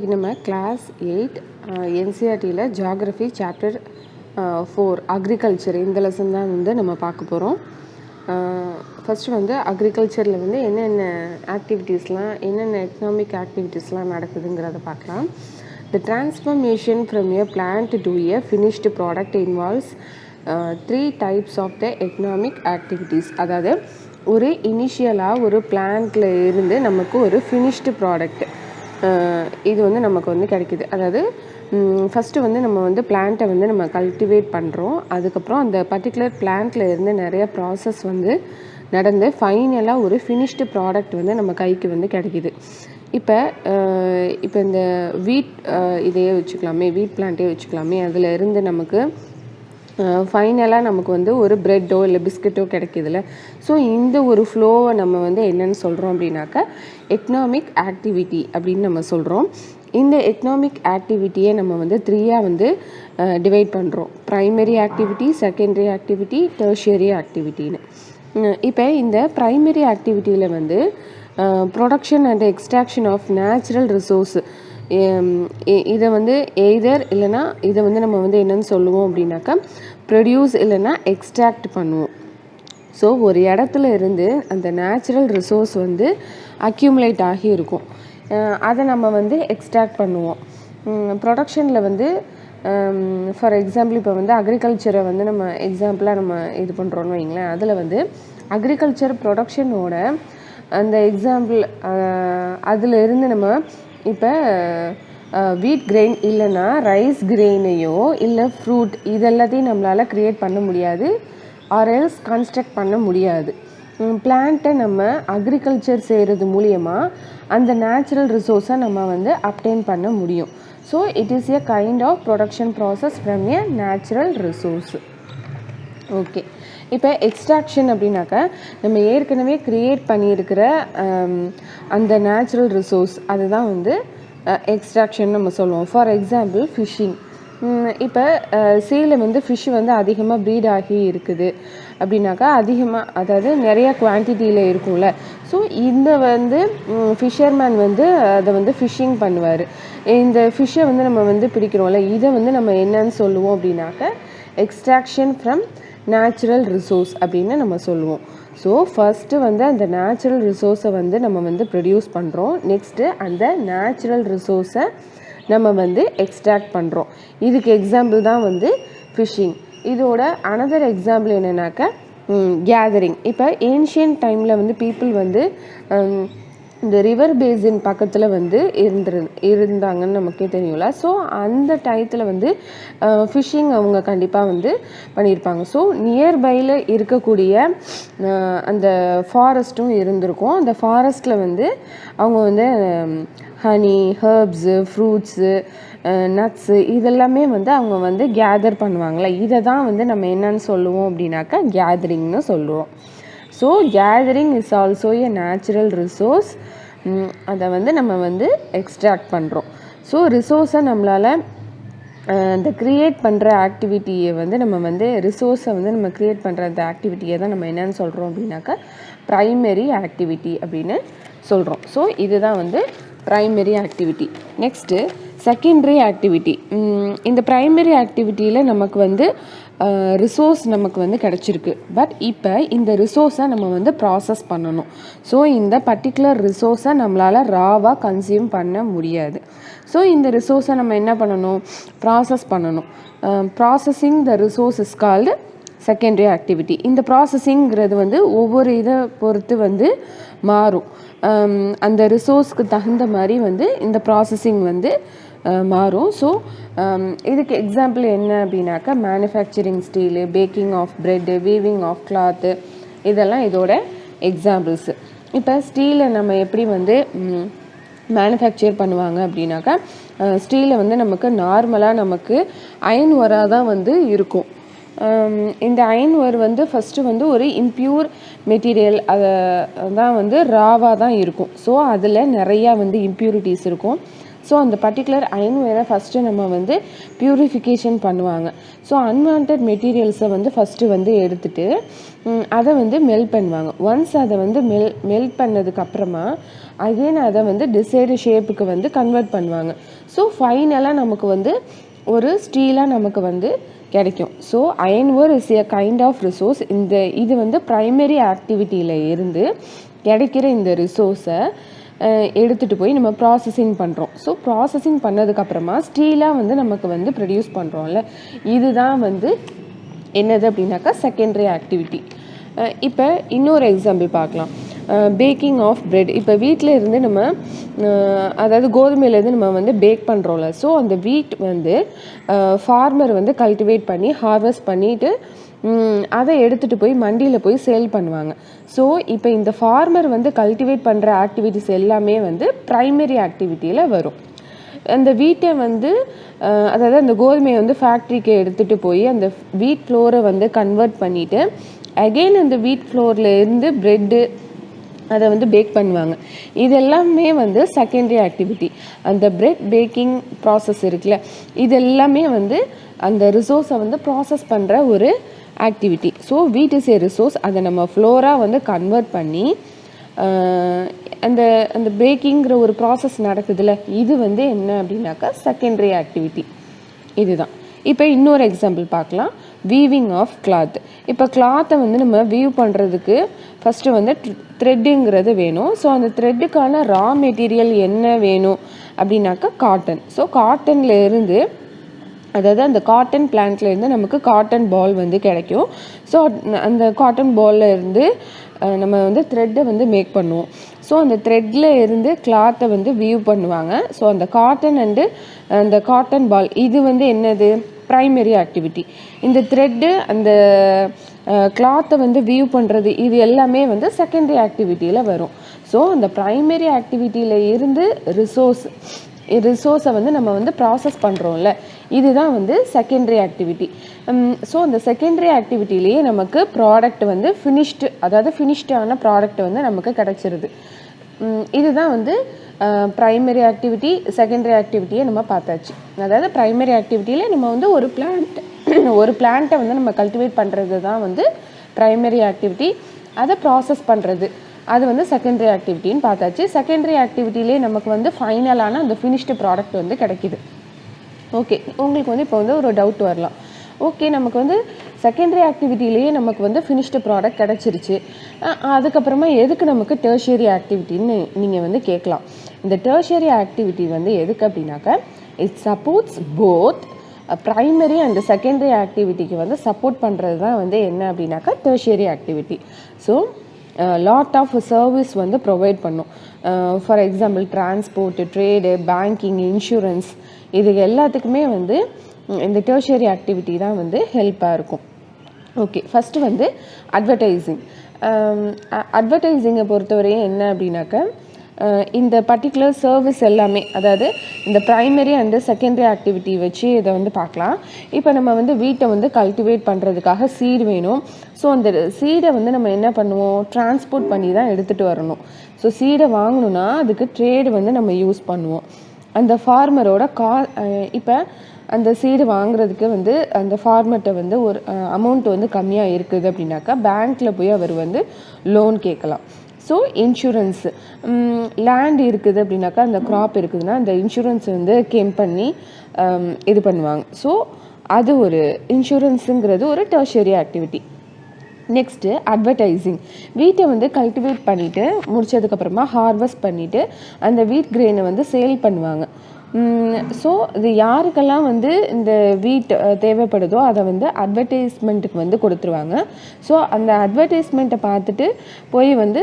இது நம்ம class 8 என்சிஆர்டியில் geography chapter 4 agriculture இந்த லெசன் தான் வந்து நம்ம பார்க்க போகிறோம். ஃபஸ்ட்டு வந்து அக்ரிகல்ச்சரில் வந்து என்னென்ன ஆக்டிவிட்டீஸ்லாம் என்னென்ன எக்கனாமிக் ஆக்டிவிட்டீஸ்லாம் நடக்குதுங்கிறத பார்க்கலாம். The transformation from a plant to a finished product involves 3 types of the economic activities. அதாவது ஒரு இனிஷியலாக ஒரு பிளான்ட்டில் இருந்து நமக்கு ஒரு ஃபினிஷ்டு ப்ராடக்ட் இது வந்து நமக்கு வந்து கிடைக்கிது. அதாவது ஃபஸ்ட்டு வந்து நம்ம வந்து பிளான்ட்டை வந்து நம்ம கல்டிவேட் பண்ணுறோம். அதுக்கப்புறம் அந்த பர்டிகுலர் பிளான்ட்டில் இருந்து நிறைய ப்ராசஸ் வந்து நடந்து ஃபைனலாக ஒரு ஃபினிஷ்டு ப்ராடக்ட் வந்து நம்ம கைக்கு வந்து கிடைக்கிது. இப்போ இந்த வீட் இதையே வச்சுக்கலாமே, வீட் பிளான்ட்டே வச்சுக்கலாமே, அதில் இருந்து நமக்கு ஃபைனலாக நமக்கு வந்து ஒரு ப்ரெட்டோ இல்லை பிஸ்கட்டோ கிடைக்கிதுல்ல. ஸோ இந்த ஒரு ஃப்ளோவை நம்ம வந்து என்னென்னு சொல்கிறோம் அப்படின்னாக்கா எக்கனாமிக் ஆக்டிவிட்டி அப்படின்னு நம்ம சொல்கிறோம். இந்த எக்கனாமிக் ஆக்டிவிட்டியை நம்ம வந்து 3ஆக வந்து டிவைட் பண்ணுறோம். Primary activity, secondary activity, tertiary ஆக்டிவிட்டின்னு. இப்போ இந்த ப்ரைமரி ஆக்டிவிட்டியில் வந்து production and extraction of natural resource இதை வந்து எய்தர் இல்லைனா இதை வந்து நம்ம வந்து என்னென்னு சொல்லுவோம் அப்படின்னாக்கா ப்ரொடியூஸ் இல்லைனா எக்ஸ்ட்ராக்ட் பண்ணுவோம். ஸோ ஒரு இடத்துல இருந்து அந்த நேச்சுரல் ரிசோர்ஸ் வந்து அக்யூமுலேட் ஆகி இருக்கும், அதை நம்ம வந்து எக்ஸ்ட்ராக்ட் பண்ணுவோம். ப்ரொடக்ஷனில் வந்து ஃபார் எக்ஸாம்பிள் இப்போ வந்து அக்ரிகல்ச்சரை வந்து நம்ம எக்ஸாம்பிளாக நம்ம இது பண்ணுறோன்னு வைங்களேன். அதில் வந்து அக்ரிகல்ச்சர் ப்ரொடக்ஷனோட அந்த எக்ஸாம்பிள் அதில் இருந்து நம்ம இப்போ வீட் கிரெயின் இல்லைன்னா ரைஸ் கிரெயினையோ இல்லை ஃப்ரூட் இதெல்லாத்தையும் நம்மளால் க்ரியேட் பண்ண முடியாது, ஆர் எல்ஸ் கன்ஸ்ட்ரக்ட் பண்ண முடியாது. பிளான்ட்டை நம்ம அக்ரிகல்ச்சர் செய்கிறது மூலியமாக அந்த நேச்சுரல் ரிசோர்ஸை நம்ம வந்து அப்டெயின் பண்ண முடியும். So it is a kind of production process from a natural resource. Okay, இப்போ எக்ஸ்ட்ராக்ஷன் அப்படின்னாக்கா நம்ம ஏற்கனவே க்ரியேட் பண்ணியிருக்கிற அந்த நேச்சுரல் ரிசோர்ஸ் அதுதான் வந்து எக்ஸ்ட்ராக்ஷன் நம்ம சொல்லுவோம். For example fishing. இப்போ சீல வந்து ஃபிஷ் வந்து அதிகமாக ப்ரீட் ஆகி இருக்குது அப்படின்னாக்கா அதிகமாக, அதாவது நிறையா குவான்டிட்டியில் இருக்கும்ல. ஸோ இந்த வந்து ஃபிஷர்மேன் வந்து அதை வந்து ஃபிஷ்ஷிங் பண்ணுவார். இந்த ஃபிஷ்ஷை வந்து நம்ம வந்து பிடிக்கிறோம்ல, இதை வந்து நம்ம என்னன்னு சொல்லுவோம் அப்படின்னாக்கா எக்ஸ்ட்ராக்ஷன் ஃப்ரம் நேச்சுரல் ரிசோர்ஸ் அப்படின்னு நம்ம சொல்லுவோம். ஸோ ஃபஸ்ட்டு வந்து அந்த நேச்சுரல் ரிசோர்ஸை வந்து நம்ம வந்து ப்ரொடியூஸ் பண்ணுறோம். நெக்ஸ்ட்டு அந்த நேச்சுரல் ரிசோர்ஸை நம்ம வந்து எக்ஸ்ட்ராக்ட் பண்ணுறோம். இதுக்கு எக்ஸாம்பிள் தான் வந்து ஃபிஷ்ஷிங். இதோட அனதர் எக்ஸாம்பிள் என்னென்னாக்கா கேதரிங். இப்போ ஏன்ஷியன்ட் டைமில் வந்து பீப்புள் வந்து இந்த ரிவர் பேசின் பக்கத்தில் வந்து இருந்தாங்கன்னு நமக்கே தெரியும்ல. ஸோ அந்த டயத்தில் வந்து ஃபிஷ்ஷிங் அவங்க கண்டிப்பாக வந்து பண்ணியிருப்பாங்க. ஸோ நியர்பையில் இருக்கக்கூடிய அந்த ஃபாரஸ்ட்டும் இருந்திருக்கும். அந்த ஃபாரஸ்ட்டில் வந்து அவங்க வந்து ஹனி, ஹர்ப்ஸு, ஃப்ரூட்ஸு, நட்ஸு இதெல்லாமே வந்து அவங்க வந்து கேதர் பண்ணுவாங்களே. இதை தான் வந்து நம்ம என்னன்னு சொல்லுவோம் அப்படின்னாக்கா கேதரிங்னு சொல்லுவோம். So gathering is also a natural resource. அதை வந்து நம்ம வந்து எக்ஸ்ட்ராக்ட் பண்ணுறோம். ஸோ ரிசோர்ஸை நம்மளால் இந்த க்ரியேட் பண்ணுற ஆக்டிவிட்டியை வந்து நம்ம வந்து ரிசோர்ஸை வந்து நம்ம க்ரியேட் பண்ணுற அந்த ஆக்டிவிட்டியை தான் நம்ம என்னென்னு சொல்கிறோம் அப்படின்னாக்கா ப்ரைமரி ஆக்டிவிட்டி அப்படின்னு சொல்கிறோம். ஸோ இதுதான் வந்து primary activity. Next secondary activity. இந்த ப்ரைமரி ஆக்டிவிட்டியில் நமக்கு வந்து ரிசோர்ஸ் நமக்கு வந்து கிடச்சிருக்கு. பட் இப்போ இந்த ரிசோர்ஸை நம்ம வந்து ப்ராசஸ் பண்ணணும். ஸோ இந்த பர்டிகுலர் ரிசோர்ஸை நம்மளால் ராவாக கன்சியூம் பண்ண முடியாது. ஸோ இந்த ரிசோர்ஸை நம்ம என்ன பண்ணணும், ப்ராசஸ் பண்ணணும். Processing the resource is called secondary activity. இந்த ப்ராசஸிங்கிறது வந்து ஒவ்வொரு இதை பொறுத்து வந்து மாறும். அந்த ரிசோர்ஸ்க்கு தகுந்த மாதிரி வந்து இந்த ப்ராசஸிங் வந்து மாறும். ஸோ இதுக்கு எக்ஸாம்பிள் என்ன அப்படின்னாக்கா manufacturing steel, baking of bread, weaving of cloth இதெல்லாம் இதோட எக்ஸாம்பிள்ஸு. இப்போ ஸ்டீலை நம்ம எப்படி வந்து மேனுஃபேக்சர் பண்ணுவாங்க அப்படின்னாக்கா ஸ்டீலை வந்து நமக்கு நார்மலாக நமக்கு அயன் ஒராக தான் வந்து இருக்கும். இந்த அயன் ஒர் வந்து ஃபஸ்ட்டு வந்து ஒரு இம்ப்யூர் மெட்டீரியல், அதை தான் வந்து ராவாக தான் இருக்கும். ஸோ அதில் நிறையா வந்து இம்ப்யூரிட்டிஸ் இருக்கும். ஸோ அந்த பர்டிகுலர் அயன்வேரை ஃபஸ்ட்டு நம்ம வந்து ப்யூரிஃபிகேஷன் பண்ணுவாங்க. ஸோ அன்வான்ட் மெட்டீரியல்ஸை வந்து ஃபஸ்ட்டு வந்து எடுத்துகிட்டு அதை வந்து மெல்ட் பண்ணுவாங்க. ஒன்ஸ் அதை வந்து மெல்ட் பண்ணதுக்கப்புறமா அகெயின் அதை வந்து டிசைடு ஷேப்புக்கு வந்து கன்வெர்ட் பண்ணுவாங்க. ஸோ ஃபைனலாக நமக்கு வந்து ஒரு ஸ்டீலாக நமக்கு வந்து கிடைக்கும். So iron ore is a kind of resource. இது வந்து ப்ரைமரி ஆக்டிவிட்டியில் இருந்து கிடைக்கிற இந்த ரிசோர்ஸை எடுத்துகிட்டு போய் நம்ம ப்ராசஸிங் பண்ணுறோம். ஸோ ப்ராசஸிங் பண்ணதுக்கப்புறமா ஸ்டீலாக வந்து நமக்கு வந்து ப்ரொடியூஸ் பண்ணுறோம்ல, இதுதான் வந்து என்னது அப்படின்னாக்கா செகண்டரி ஆக்டிவிட்டி. இப்போ இன்னொரு எக்ஸாம்பிள் பார்க்கலாம். Baking of bread. இப்போ வீட்டில் இருந்து நம்ம அதாவது கோதுமையிலேருந்து நம்ம வந்து பேக் பண்ணுறோம்ல, ஸோ அந்த வீட் வந்து ஃபார்மர் வந்து கல்டிவேட் பண்ணி ஹார்வெஸ்ட் பண்ணிவிட்டு அதை எடுத்துகிட்டு போய் மண்டியில் போய் சேல் பண்ணுவாங்க. ஸோ இப்போ இந்த ஃபார்மர் வந்து கல்டிவேட் பண்ணுற ஆக்டிவிட்டிஸ் எல்லாமே வந்து ப்ரைமரி ஆக்டிவிட்டியில் வரும். அந்த வீட்டை வந்து அதாவது அந்த கோதுமையை வந்து ஃபேக்ட்ரிக்கு எடுத்துகிட்டு போய் அந்த வீட் ஃப்ளோரை வந்து கன்வெர்ட் பண்ணிவிட்டு அகெயின் அந்த வீட் ஃப்ளோரில் இருந்து ப்ரெட்டு அதை வந்து பேக் பண்ணுவாங்க. இது எல்லாமே வந்து செகண்டரி ஆக்டிவிட்டி. அந்த பிரெட் பேக்கிங் ப்ராசஸ் இருக்குல்ல, இது எல்லாமே வந்து அந்த ரிசோர்ஸை வந்து ப்ராசஸ் பண்ணுற ஒரு ஆக்டிவிட்டி. ஸோ வீட் இஸ் ஏ ரிசோர்ஸ். அதை நம்ம ஃப்ளோராக வந்து கன்வெர்ட் பண்ணி அந்த அந்த பேக்கிங்கிற ஒரு ப்ராசஸ் நடக்குதுல்ல, இது வந்து என்ன அப்படின்னாக்கா செகண்டரி ஆக்டிவிட்டி. இதுதான். இப்போ இன்னொரு எக்ஸாம்பிள் பார்க்கலாம். Weaving of cloth. இப்போ கிளாத்தை வந்து நம்ம வீவ் பண்ணுறதுக்கு ஃபஸ்ட்டு வந்து த்ரெட்டுங்கிறது வேணும். ஸோ அந்த த்ரெட்டுக்கான ரா மெட்டீரியல் என்ன வேணும் அப்படின்னாக்கா காட்டன். ஸோ காட்டனில் இருந்து அதாவது அந்த காட்டன் பிளான்ட்லேருந்து நமக்கு காட்டன் பால் வந்து கிடைக்கும். ஸோ அந்த காட்டன் பாலில் இருந்து நம்ம வந்து த்ரெட்டை வந்து மேக் பண்ணுவோம். ஸோ அந்த த்ரெட்டில் இருந்து கிளாத்தை வந்து வீவ் பண்ணுவாங்க. ஸோ அந்த காட்டன் அண்டு அந்த காட்டன் பால் இது வந்து என்னது ப்ரைமரி ஆக்டிவிட்டி. இந்த த்ரெட்டு அந்த கிளாத்தை வந்து வீவ் பண்ணுறது இது எல்லாமே வந்து செகண்டரி ஆக்டிவிட்டியில் வரும். ஸோ அந்த ப்ரைமரி ஆக்டிவிட்டியில் இருந்து ரிசோர்ஸை வந்து நம்ம வந்து ப்ராசஸ் பண்ணுறோம்ல, இதுதான் வந்து செகண்டரி ஆக்டிவிட்டி. ஸோ அந்த செகண்டரி ஆக்டிவிட்டிலேயே நமக்கு ப்ராடக்ட் வந்து ஃபினிஷ்டான ப்ராடக்ட் வந்து நமக்கு கிடச்சிருது. இதுதான் வந்து ப்ரைமரி ஆக்டிவிட்டி. செகண்டரி ஆக்டிவிட்டியை நம்ம பார்த்தாச்சு. அதாவது ப்ரைமரி ஆக்டிவிட்டியில் நம்ம வந்து ஒரு பிளான்ட்டை வந்து நம்ம கல்டிவேட் பண்ணுறது தான் வந்து ப்ரைமரி ஆக்டிவிட்டி. அதை ப்ராசஸ் பண்ணுறது அது வந்து செகண்டரி ஆக்டிவிட்டின்னு பார்த்தாச்சு. செகண்டரி ஆக்டிவிட்டிலே நமக்கு வந்து ஃபைனலான அந்த ஃபினிஷ்டு ப்ராடக்ட் வந்து கிடைக்கிது. ஓகே, உங்களுக்கு வந்து இப்போ வந்து ஒரு டவுட் வரலாம். ஓகே, நமக்கு வந்து செகண்டரி ஆக்டிவிட்டிலேயே நமக்கு வந்து ஃபினிஷ்டு ப்ராடக்ட் கிடச்சிருச்சு, அதுக்கப்புறமா எதுக்கு நமக்கு டெர்ஷியரி ஆக்டிவிட்டின்னு நீங்கள் வந்து கேட்கலாம். இந்த டெர்ஷியரி ஆக்டிவிட்டி வந்து எதுக்கு அப்படின்னாக்கா it supports both primary and secondary ஆக்டிவிட்டிக்கு வந்து சப்போர்ட் பண்ணுறது தான் வந்து என்ன அப்படின்னாக்கா tertiary activity. So lot of service வந்து ப்ரொவைட் பண்ணும். For example transport, trade, banking, insurance, இது எல்லாத்துக்குமே வந்து இந்த டெர்ஷியரி ஆக்டிவிட்டி தான் வந்து ஹெல்ப்பாக இருக்கும். ஓகே, ஃபஸ்ட்டு வந்து அட்வர்டைஸிங். அட்வர்டைஸிங்கை பொறுத்தவரையும் என்ன அப்படின்னாக்கா இந்த பர்டிகுலர் சர்வீஸ் எல்லாமே, அதாவது இந்த ப்ரைமரி அண்டு செகண்டரி ஆக்டிவிட்டி வச்சு இதை வந்து பார்க்கலாம். இப்போ நம்ம வந்து வீட்டை வந்து கல்டிவேட் பண்ணுறதுக்காக சீடு வேணும். ஸோ அந்த சீடை வந்து நம்ம என்ன பண்ணுவோம், டிரான்ஸ்போர்ட் பண்ணி தான் எடுத்துகிட்டு வரணும். ஸோ சீடை வாங்கணுன்னா அதுக்கு ட்ரேடு வந்து நம்ம யூஸ் பண்ணுவோம். அந்த ஃபார்மரோட இப்போ அந்த சீடு வாங்குறதுக்கு வந்து அந்த ஃபார்மர்கிட்ட வந்து ஒரு அமௌண்ட் வந்து கம்மியாக இருக்குது அப்படின்னாக்கா பேங்க்கில் போய் அவர் வந்து லோன் கேட்கலாம். ஸோ இன்சூரன்ஸு, லேண்ட் இருக்குது அப்படின்னாக்கா அந்த க்ராப் இருக்குதுன்னா அந்த இன்சூரன்ஸ் வந்து கிளைம் பண்ணி இது பண்ணுவாங்க. ஸோ அது ஒரு இன்சூரன்ஸுங்கிறது ஒரு டெர்ஷியரி ஆக்டிவிட்டி. Next advertising. வீட்டை வந்து கல்டிவேட் பண்ணிவிட்டு முடித்ததுக்கப்புறமா ஹார்வெஸ்ட் பண்ணிவிட்டு அந்த வீட் கிரெயினை வந்து சேல் பண்ணுவாங்க. ஸோ இது யாருக்கெல்லாம் வந்து இந்த வீட் தேவைப்படுதோ அதை வந்து அட்வர்டைஸ்மெண்ட்டுக்கு வந்து கொடுத்துருவாங்க. ஸோ அந்த அட்வர்டைஸ்மெண்ட்டை பார்த்துட்டு போய் வந்து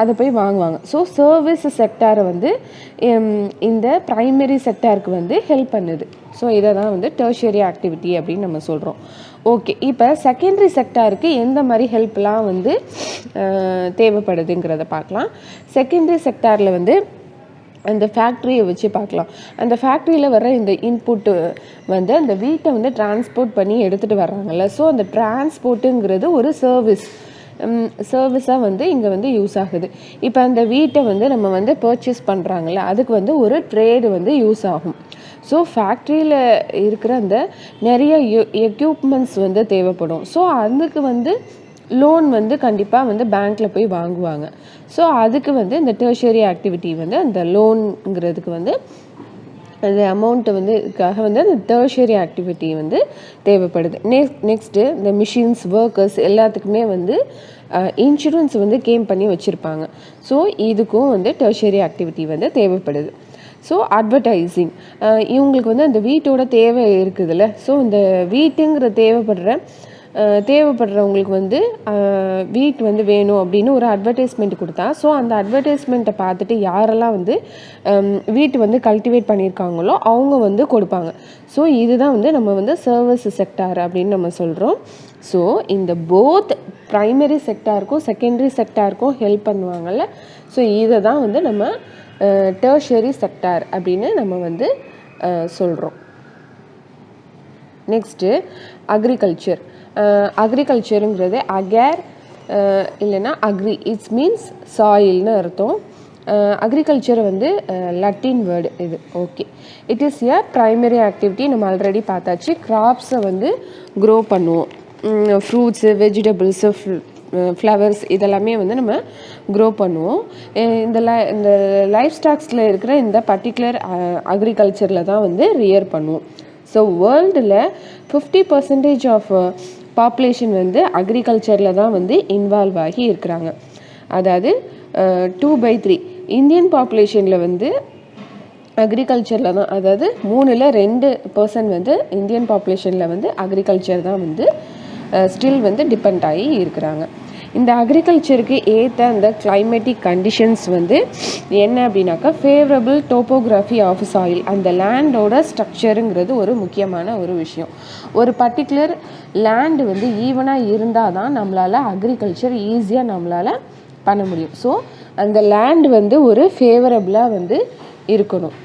அதை போய் வாங்குவாங்க. ஸோ சர்வீஸ் செக்டாரை வந்து இந்த ப்ரைமரி செக்டாருக்கு வந்து ஹெல்ப் பண்ணுது. ஸோ இதை தான் வந்து டெர்ஷியரி ஆக்டிவிட்டி அப்படின்னு நம்ம சொல்கிறோம். ஓகே, இப்போ செகண்டரி செக்டாருக்கு எந்த மாதிரி ஹெல்ப்லாம் வந்து தேவைப்படுதுங்கிறத பார்க்கலாம். செகண்டரி செக்டாரில் வந்து அந்த ஃபேக்ட்ரியை வச்சு பார்க்கலாம். அந்த ஃபேக்ட்ரியில் வர இந்த இன்புட்டு வந்து அந்த வீட்டை வந்து டிரான்ஸ்போர்ட் பண்ணி எடுத்துகிட்டு வர்றாங்கல்ல, ஸோ அந்த டிரான்ஸ்போர்ட்டுங்கிறது ஒரு சர்வீஸ். சர்வீஸாக வந்து இங்கே வந்து யூஸ் ஆகுது. இப்போ அந்த வீட்டை வந்து நம்ம வந்து பர்ச்சேஸ் பண்ணுறாங்கல்ல, அதுக்கு வந்து ஒரு ட்ரேடு வந்து யூஸ் ஆகும். ஸோ ஃபேக்ட்ரியில் இருக்கிற அந்த நிறைய எக்யூப்மெண்ட்ஸ் வந்து தேவைப்படும். ஸோ அதுக்கு வந்து லோன் வந்து கண்டிப்பாக வந்து பேங்க்கில் போய் வாங்குவாங்க. ஸோ அதுக்கு வந்து இந்த டெர்ஷியரி ஆக்டிவிட்டி வந்து அந்த லோனுங்கிறதுக்கு வந்து அந்த அமௌண்ட்டு வந்து இதுக்காக வந்து அந்த டெர்ஷியரி ஆக்டிவிட்டி வந்து தேவைப்படுது. நெக்ஸ்ட்டு இந்த மிஷின்ஸ், ஒர்க்கர்ஸ் எல்லாத்துக்குமே வந்து இன்சூரன்ஸ் வந்து கேம் பண்ணி வச்சுருப்பாங்க. ஸோ இதுக்கும் வந்து டெர்ஷியரி ஆக்டிவிட்டி வந்து தேவைப்படுது. ஸோ அட்வர்டைஸிங், இவங்களுக்கு வந்து அந்த வீட்டோட தேவை இருக்குதுல்ல, ஸோ இந்த வீட்டுங்கிற தேவைப்படுறவங்களுக்கு வந்து வீட்டு வந்து வேணும் அப்படின்னு ஒரு அட்வர்டைஸ்மெண்ட் கொடுத்தா, ஸோ அந்த அட்வர்டைஸ்மெண்ட்டை பார்த்துட்டு யாரெல்லாம் வந்து வீட்டு வந்து கல்டிவேட் பண்ணியிருக்காங்களோ அவங்க வந்து கொடுப்பாங்க. ஸோ இதுதான் வந்து நம்ம வந்து சர்வீஸ் செக்டார் அப்படின்னு நம்ம சொல்கிறோம். ஸோ இந்த போத் ப்ரைமரி செக்டாருக்கும் செகண்டரி செக்டாருக்கும் ஹெல்ப் பண்ணுவாங்கள்ல, ஸோ இதை தான் வந்து நம்ம டெர்ஷியரி செக்டார் அப்படின்னு நம்ம வந்து சொல்கிறோம். Next agriculture. அக்ரிகல்ச்சருங்கிறது அகேர் இல்லைன்னா அக்ரி, இட்ஸ் மீன்ஸ் சாயில்னு அர்த்தம். அக்ரிகல்ச்சர் வந்து லட்டின் வேர்டு இது. Okay, it is a primary activity. நம்ம ஆல்ரெடி பார்த்தாச்சு. கிராப்ஸை வந்து க்ரோ பண்ணுவோம். ஃப்ரூட்ஸு, வெஜிடபிள்ஸு, ஃப்ளவர்ஸ் இதெல்லாமே வந்து நம்ம க்ரோ பண்ணுவோம். இந்த லைஃப் ஸ்டாக்ஸில் இருக்கிற இந்த பர்டிகுலர் அக்ரிகல்ச்சரில் தான் வந்து ரியர் பண்ணுவோம். ஸோ வேர்ல்டில் 50% ஆஃப் பாப்புலேஷன் வந்து அக்ரிகல்ச்சரில் தான் வந்து இன்வால்வ் ஆகி இருக்கிறாங்க. அதாவது 2/3 இந்தியன் பாப்புலேஷனில் வந்து அக்ரிகல்ச்சரில் தான், அதாவது 3/2% வந்து இந்தியன் பாப்புலேஷனில் வந்து அக்ரிகல்ச்சர் தான் வந்து ஸ்டில் வந்து டிபெண்ட் ஆகி இருக்கிறாங்க. இந்த அக்ரிகல்ச்சருக்கு ஏற்ற அந்த கிளைமேட்டிக் கண்டிஷன்ஸ் வந்து என்ன அப்படின்னாக்கா ஃபேவரபிள் டோப்போகிராஃபி ஆஃப் சாயில், அந்த லேண்டோட ஸ்ட்ரக்சருங்கிறது ஒரு முக்கியமான ஒரு விஷயம். ஒரு பர்டிகுலர் லேண்டு வந்து ஈவனாக இருந்தால் தான் நம்மளால் அக்ரிகல்ச்சர் ஈஸியாக நம்மளால் பண்ண முடியும். ஸோ அந்த லேண்டு வந்து ஒரு ஃபேவரபிளாக வந்து இருக்கணும்.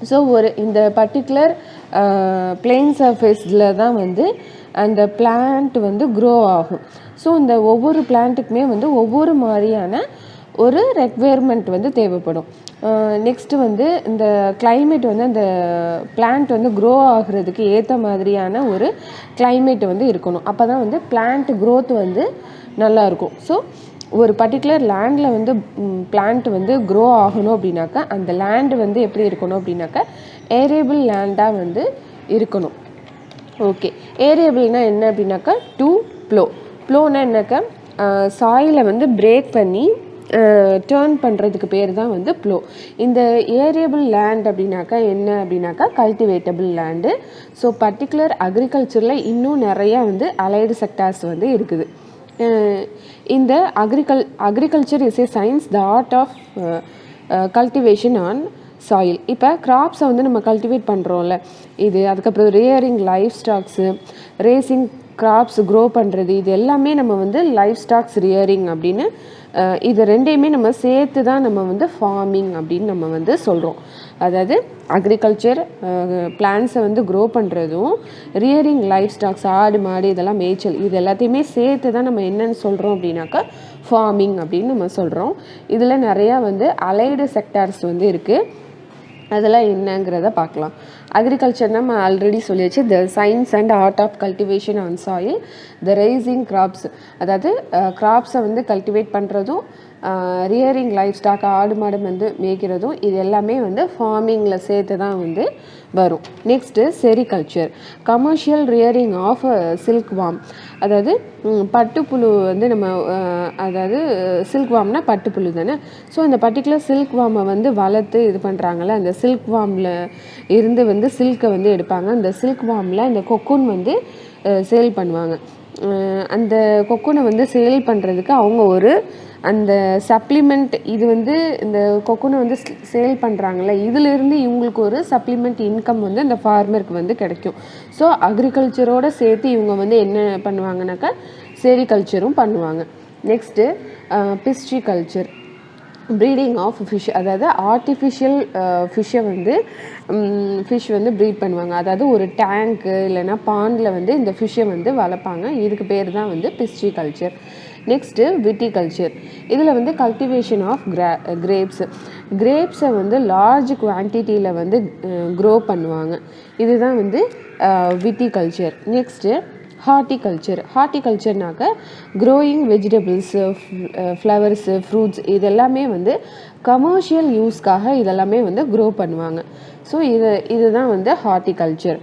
ஸோ இந்த பர்டிகுலர் பிளெயின் சர்ஃபேஸில் தான் வந்து அந்த பிளான்ட் வந்து க்ரோ ஆகும். ஸோ இந்த ஒவ்வொரு பிளான்ட்டுக்குமே வந்து ஒவ்வொரு மாதிரியான ஒரு ரெக்வயர்மெண்ட் வந்து தேவைப்படும். நெக்ஸ்ட்டு வந்து இந்த கிளைமேட் வந்து அந்த பிளான்ட் வந்து க்ரோ ஆகிறதுக்கு ஏற்ற மாதிரியான ஒரு கிளைமேட் வந்து இருக்கணும். அப்போ தான் வந்து பிளான்ட் க்ரோத் வந்து நல்லாயிருக்கும். ஸோ ஒரு பர்டிகுலர் லேண்டில் வந்து பிளான்ட் வந்து க்ரோ ஆகணும் அப்படின்னாக்கா அந்த லேண்டு வந்து எப்படி இருக்கணும் அப்படின்னாக்கா ஏரியபிள் லேண்டாக வந்து இருக்கணும். ஓகே, ஏரியபிள்னால் என்ன அப்படின்னாக்கா ப்ளோனா என்னக்கா சாயிலை வந்து பிரேக் பண்ணி டேர்ன் பண்ணுறதுக்கு பேர் தான் வந்து ப்ளோ. இந்த ஏரியபிள் லேண்ட் அப்படின்னாக்கா என்ன அப்படின்னாக்கா கல்டிவேட்டபிள் லேண்டு. ஸோ பர்டிகுலர் அக்ரிகல்ச்சரில் இன்னும் நிறையா வந்து அலைடு செக்டார்ஸ் வந்து இருக்குது. இந்த agriculture is a science, the art of cultivation on soil. இப்போ கிராப்ஸை வந்து நம்ம கல்டிவேட் பண்ணுறோம்ல, அதுக்கப்புறம் rearing livestocks, raising crops grow பண்ணுறது, இது எல்லாமே நம்ம வந்து லைஃப் ஸ்டாக்ஸ் ரியரிங் அப்படின்னு இது ரெண்டையுமே நம்ம சேர்த்து தான் நம்ம வந்து ஃபார்மிங் அப்படின்னு நம்ம வந்து சொல்கிறோம். அதாவது அக்ரிகல்ச்சர் பிளான்ஸை வந்து க்ரோ பண்ணுறதும், ரியரிங் லைஃப் ஸ்டாக்ஸ், ஆடு மாடு இதெல்லாம் மேய்ச்சல், இது எல்லாத்தையுமே சேர்த்து தான் நம்ம என்னென்னு சொல்கிறோம் அப்படின்னாக்கா ஃபார்மிங் அப்படின்னு நம்ம சொல்கிறோம். இதில் நிறையா வந்து அலைடு செக்டார்ஸ் வந்து இருக்குது. அதெல்லாம் என்னங்கிறத பார்க்கலாம். அக்ரிகல்ச்சர் நம்ம ஆல்ரெடி சொல்லியாச்சு, the science and art of cultivation on soil, the raising crops, அதாவது கிராப்ஸை வந்து கல்டிவேட் பண்ணுறதும், ரியரிங் லைஃப் ஸ்டாக், ஆடு மாடு வந்து மேய்க்கிறதும், இது எல்லாமே வந்து ஃபார்மிங்கில் சேர்த்து தான் வந்து வரும். Next sericulture, commercial rearing of silkworm, அதாவது பட்டுப்புழு வந்து நம்ம அதாவது சில்க் வார்ம்னா பட்டுப்புழு தானே. ஸோ அந்த பர்டிகுலர் சில்க் வார்மை வந்து வளர்த்து இது பண்ணுறாங்கள்ல, அந்த சில்க் வார்மில் இருந்து வந்து சில்கை வந்து எடுப்பாங்க. அந்த சில்க் வார்மில் அந்த கொக்கூன் வந்து சேல் பண்ணுவாங்க. அந்த கொக்கூனை வந்து சேல் பண்ணுறதுக்கு அவங்க ஒரு அந்த சப்ளிமெண்ட், இது வந்து இந்த கொக்கூனை வந்து சேல் பண்ணுறாங்கல்ல, இதிலிருந்து இவங்களுக்கு ஒரு சப்ளிமெண்ட் இன்கம் வந்து அந்த ஃபார்மருக்கு வந்து கிடைக்கும். ஸோ அக்ரிகல்ச்சரோடு சேர்த்து இவங்க வந்து என்ன பண்ணுவாங்கனாக்கா செரிகல்ச்சரும் பண்ணுவாங்க. நெக்ஸ்ட்டு பிஸ்ட்ரிகல்ச்சர், ப்ரீடிங் ஆஃப் ஃபிஷ், அதாவது ஆர்டிஃபிஷியல் ஃபிஷ் வந்து ப்ரீட் பண்ணுவாங்க. அதாவது ஒரு டேங்க்கு இல்லைன்னா பாண்டில் வந்து இந்த ஃபிஷ்ஷை வந்து வளர்ப்பாங்க. இதுக்கு பேர் தான் வந்து பிஸ்ட்ரிகல்ச்சர். நெக்ஸ்ட்டு விட்டிகல்ச்சர். இதில் வந்து கல்டிவேஷன் ஆஃப் கிரேப்ஸை வந்து லார்ஜ் குவான்டிட்டியில் வந்து க்ரோ பண்ணுவாங்க. இதுதான் வந்து விட்டிகல்ச்சர். நெக்ஸ்ட்டு ஹார்ட்டிகல்ச்சர்னாக்க க்ரோயிங் வெஜிடபிள்ஸு, ஃப்ளவர்ஸு, ஃப்ரூட்ஸ் இதெல்லாமே வந்து கமர்ஷியல் யூஸ்க்காக இதெல்லாமே வந்து க்ரோ பண்ணுவாங்க. ஸோ இதுதான் வந்து ஹார்ட்டிகல்ச்சர்.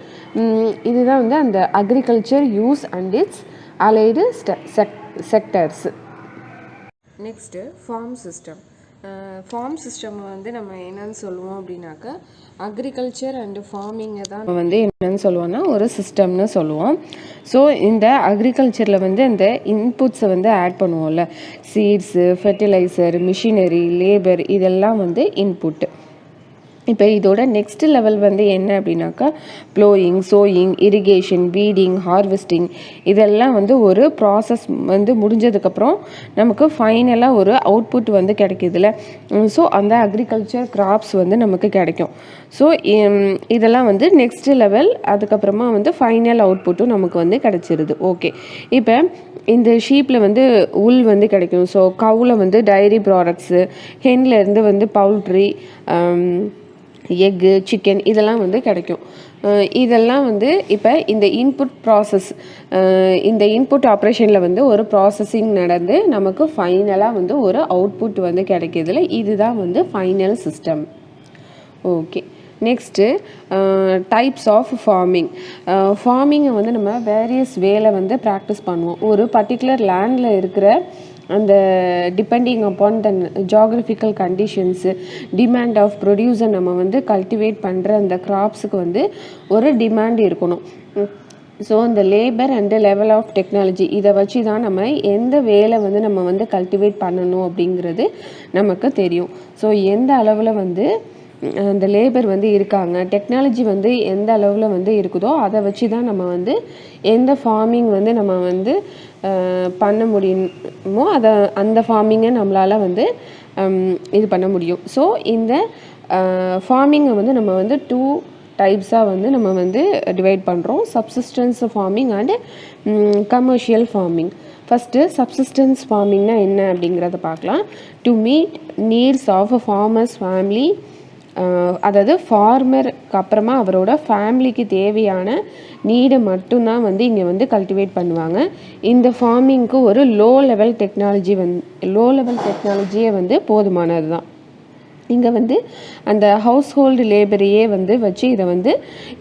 இதுதான் வந்து அந்த agriculture use and its allied sectors. Next farm system வந்து நம்ம என்னன்னு சொல்லுவோம் அப்படின்னாக்கா அக்ரிகல்ச்சர் அண்டு ஃபார்மிங்கை தான் நம்ம வந்து என்னன்னு சொல்லுவோம்னா ஒரு சிஸ்டம்னு சொல்லுவோம். ஸோ இந்த அக்ரிகல்ச்சரில் வந்து இந்த இன்புட்ஸை வந்து ஆட் பண்ணுவோம்ல, சீட்ஸு, ஃபெர்டிலைசர், மிஷினரி, லேபர் இதெல்லாம் வந்து இன்புட்டு. இப்போ இதோட நெக்ஸ்ட் லெவல் வந்து என்ன அப்படின்னாக்கா blowing, sowing, irrigation, weeding, harvesting இதெல்லாம் வந்து ஒரு ப்ராசஸ் வந்து முடிஞ்சதுக்கப்புறம் நமக்கு ஃபைனலாக ஒரு அவுட்புட் வந்து கிடைக்கிதுல. ஸோ அந்த அக்ரிகல்ச்சர் கிராப்ஸ் வந்து நமக்கு கிடைக்கும். ஸோ இதெல்லாம் வந்து நெக்ஸ்ட் லெவல். அதுக்கப்புறமா வந்து ஃபைனல் அவுட்புட்டும் நமக்கு வந்து கிடச்சிருது. ஓகே, இப்போ இந்த ஷீப்பில் வந்து உல் வந்து கிடைக்கும். ஸோ கவுவில் வந்து டைரி ப்ராடக்ட்ஸு, ஹென்லேருந்து வந்து பவுல்ட்ரி, எக்கு, சிக்கன் இதெல்லாம் வந்து கிடைக்கும். இதெல்லாம் வந்து இப்போ இந்த இன்புட் ஆப்ரேஷனில் வந்து ஒரு ப்ராசஸிங் நடந்து நமக்கு ஃபைனலாக வந்து ஒரு அவுட்புட் வந்து கிடைக்கிதுல. இதுதான் வந்து final system. Okay, next types of ஃபார்மிங்கை வந்து நம்ம வேரியஸ் வேல வந்து ப்ராக்டிஸ் பண்ணுவோம். ஒரு பர்டிகுலர் லேண்டில் இருக்கிற அந்த depending upon the geographical conditions, demand of ப்ரொடியூஸை நம்ம வந்து கல்டிவேட் பண்ணுற அந்த கிராப்ஸுக்கு வந்து ஒரு டிமாண்ட் இருக்கணும். ஸோ இந்த labour and level of technology இதை வச்சு தான் நம்ம எந்த வேலை வந்து நம்ம வந்து கல்டிவேட் பண்ணணும் அப்படிங்கிறது நமக்கு தெரியும். ஸோ எந்த அளவில் வந்து அந்த லேபர் வந்து இருக்காங்க, டெக்னாலஜி வந்து எந்த அளவில் வந்து இருக்குதோ அதை வச்சு தான் நம்ம வந்து எந்த ஃபார்மிங் வந்து நம்ம வந்து பண்ண முடியுமோ அந்த ஃபார்மிங்கை நம்மளால் வந்து இது பண்ண முடியும். ஸோ இந்த ஃபார்மிங்கை வந்து நம்ம வந்து 2 டைப்ஸாக வந்து நம்ம வந்து டிவைட் பண்ணுறோம். Subsistence farming and commercial farming. First subsistence ஃபார்மிங்னா என்ன அப்படிங்கிறத பார்க்கலாம். To meet needs of a farmers family, அதாவது ஃபார்மருக்கு அப்புறமா அவரோட ஃபேமிலிக்கு தேவையான நீடை மட்டும்தான் வந்து இங்கே வந்து கல்டிவேட் பண்ணுவாங்க. இந்த ஃபார்மிங்க்கு ஒரு லோ லெவல் டெக்னாலஜியே வந்து போதுமானது தான். இங்கே வந்து அந்த ஹவுஸ் ஹோல்டு லேபரையே வந்து வச்சு இதை வந்து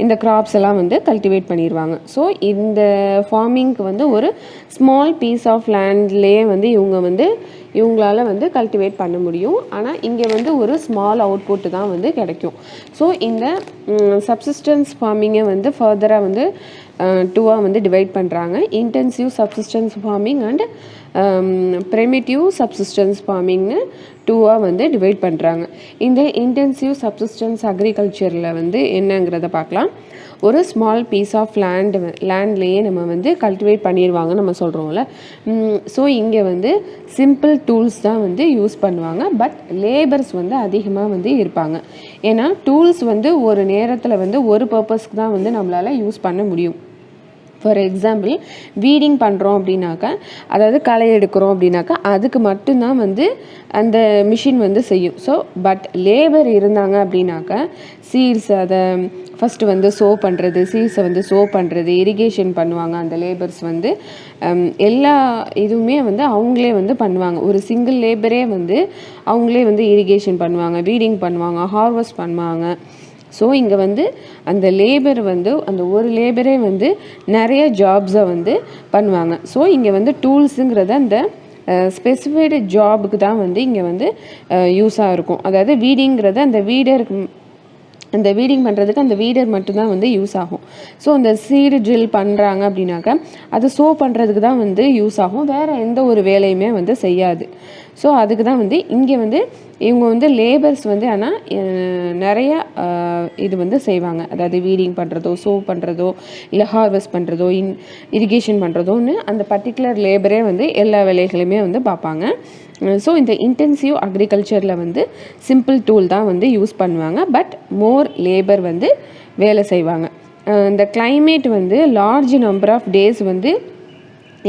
இந்த கிராப்ஸ் எல்லாம் வந்து கல்டிவேட் பண்ணிடுவாங்க. ஸோ இந்த ஃபார்மிங்க்கு வந்து ஒரு ஸ்மால் பீஸ் ஆஃப் லேண்ட்லேயே வந்து இவங்களால வந்து கல்டிவேட் பண்ண முடியும். ஆனால் இங்கே வந்து ஒரு ஸ்மால் அவுட்புட் தான் வந்து கிடைக்கும். ஸோ இந்த சப்சிஸ்டன்ஸ் ஃபார்மிங்கை வந்து ஃபர்தராக வந்து 2ஆக வந்து டிவைட் பண்ணுறாங்க. Intensive subsistence farming and primitive subsistence ஃபார்மிங்னு 2ஆக வந்து டிவைட் பண்ணுறாங்க. இந்த இன்டென்சிவ் சப்சிஸ்டன்ஸ் அக்ரிகல்ச்சரில் வந்து என்னங்கிறத பார்க்கலாம். ஒரு ஸ்மால் பீஸ் ஆஃப் லேண்ட்லேயே நம்ம வந்து கல்டிவேட் பண்ணிடுவாங்க நம்ம சொல்கிறோம்ல. ஸோ இங்கே வந்து சிம்பிள் டூல்ஸ் தான் வந்து யூஸ் பண்ணுவாங்க. பட் லேபர்ஸ் வந்து அதிகமாக வந்து இருப்பாங்க. ஏன்னா டூல்ஸ் வந்து ஒரு நேரத்தில் வந்து ஒரு பர்பஸ்க்கு தான் வந்து நம்மளால் யூஸ் பண்ண முடியும். ஃபார் எக்ஸாம்பிள் வீடிங் பண்ணுறோம் அப்படின்னாக்கா, அதாவது களை எடுக்கிறோம் அப்படின்னாக்கா அதுக்கு மட்டும்தான் வந்து அந்த மிஷின் வந்து செய்யும். ஸோ பட் லேபர் இருந்தாங்க அப்படின்னாக்கா சீட்ஸ் அதை ஃபஸ்ட்டு வந்து சீட்ஸை வந்து பண்ணுறது, இரிகேஷன் பண்ணுவாங்க. அந்த லேபர்ஸ் வந்து எல்லா இதுவுமே வந்து அவங்களே வந்து பண்ணுவாங்க. ஒரு சிங்கிள் லேபரே வந்து அவங்களே வந்து இரிகேஷன் பண்ணுவாங்க, வீடிங் பண்ணுவாங்க, ஹார்வெஸ்ட் பண்ணுவாங்க. ஸோ இங்கே வந்து அந்த லேபர் வந்து அந்த ஒரு லேபரே வந்து நிறைய ஜாப்ஸை வந்து பண்ணுவாங்க. ஸோ இங்கே வந்து டூல்ஸுங்கிறத அந்த ஸ்பெசிஃபைடு ஜாபுக்கு தான் வந்து இங்கே வந்து யூஸாக இருக்கும். அதாவது வீடிங்கிறது அந்த வீடிங் பண்ணுறதுக்கு அந்த வீடர் மட்டும்தான் வந்து யூஸ் ஆகும். ஸோ அந்த சீடு ட்ரில் பண்ணுறாங்க அப்படின்னாக்கா அது பண்ணுறதுக்கு தான் வந்து யூஸ் ஆகும். வேறு எந்த ஒரு வேலையுமே வந்து செய்யாது. ஸோ அதுக்கு தான் வந்து இங்கே வந்து இவங்க வந்து லேபர்ஸ் வந்து ஆனால் நிறையா இது வந்து செய்வாங்க. அதாவது வீடிங் பண்ணுறதோ, பண்ணுறதோ, இல்லை ஹார்வெஸ்ட் பண்ணுறதோ, இரிகேஷன் பண்ணுறதோன்னு அந்த பர்டிகுலர் லேபரே வந்து எல்லா வேலைகளையுமே வந்து பார்ப்பாங்க. ஸோ இந்த இன்டென்சிவ் அக்ரிகல்ச்சரில் வந்து சிம்பிள் டூல் தான் வந்து யூஸ் பண்ணுவாங்க. பட் மோர் லேபர் வந்து வேலை செய்வாங்க. இந்த கிளைமேட் வந்து லார்ஜ் நம்பர் ஆஃப் டேஸ் வந்து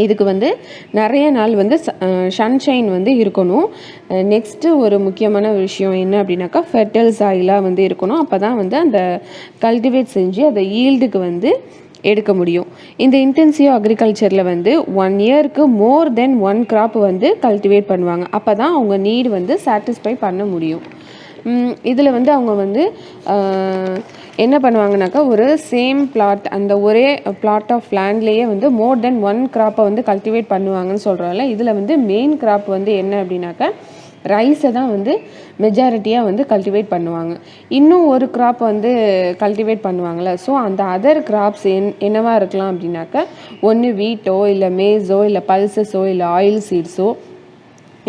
இதுக்கு வந்து நிறைய நாள் வந்து சன்ஷைன் வந்து இருக்கணும். நெக்ஸ்ட்டு ஒரு முக்கியமான விஷயம் என்ன அப்படின்னாக்கா ஃபெர்டைல் சாயிலாக வந்து இருக்கணும். அப்போ தான் வந்து அந்த கல்டிவேட் செஞ்சு அதை ஈல்டுக்கு வந்து எடுக்க முடியும். இந்த இன்டென்சிவ் அக்ரிகல்ச்சரில் வந்து 1 இயருக்கு மோர் தென் 1 கிராப் வந்து கல்டிவேட் பண்ணுவாங்க. அப்போ தான் அவங்க நீடு வந்து சாட்டிஸ்ஃபை பண்ண முடியும். இதில் வந்து அவங்க வந்து என்ன பண்ணுவாங்கனாக்கா ஒரு சேம் பிளாட் அந்த ஒரே பிளாட் ஆஃப் லேண்ட்லேயே வந்து மோர் தென் 1 கிராப்பை வந்து கல்டிவேட் பண்ணுவாங்கன்னு சொல்கிறாங்க. இதில் வந்து மெயின் கிராப் வந்து என்ன அப்படின்னாக்கா ரைஸை தான் வந்து மெஜாரிட்டியாக வந்து கல்டிவேட் பண்ணுவாங்க. இன்னும் ஒரு கிராப் வந்து கல்டிவேட் பண்ணுவாங்கள்ல. ஸோ அந்த அதர் கிராப்ஸ் என்னவா இருக்கலாம் அப்படின்னாக்கா ஒன்று வீட்டோ இல்லை மேஸோ இல்லை பல்சஸோ இல்லை ஆயில் சீட்ஸோ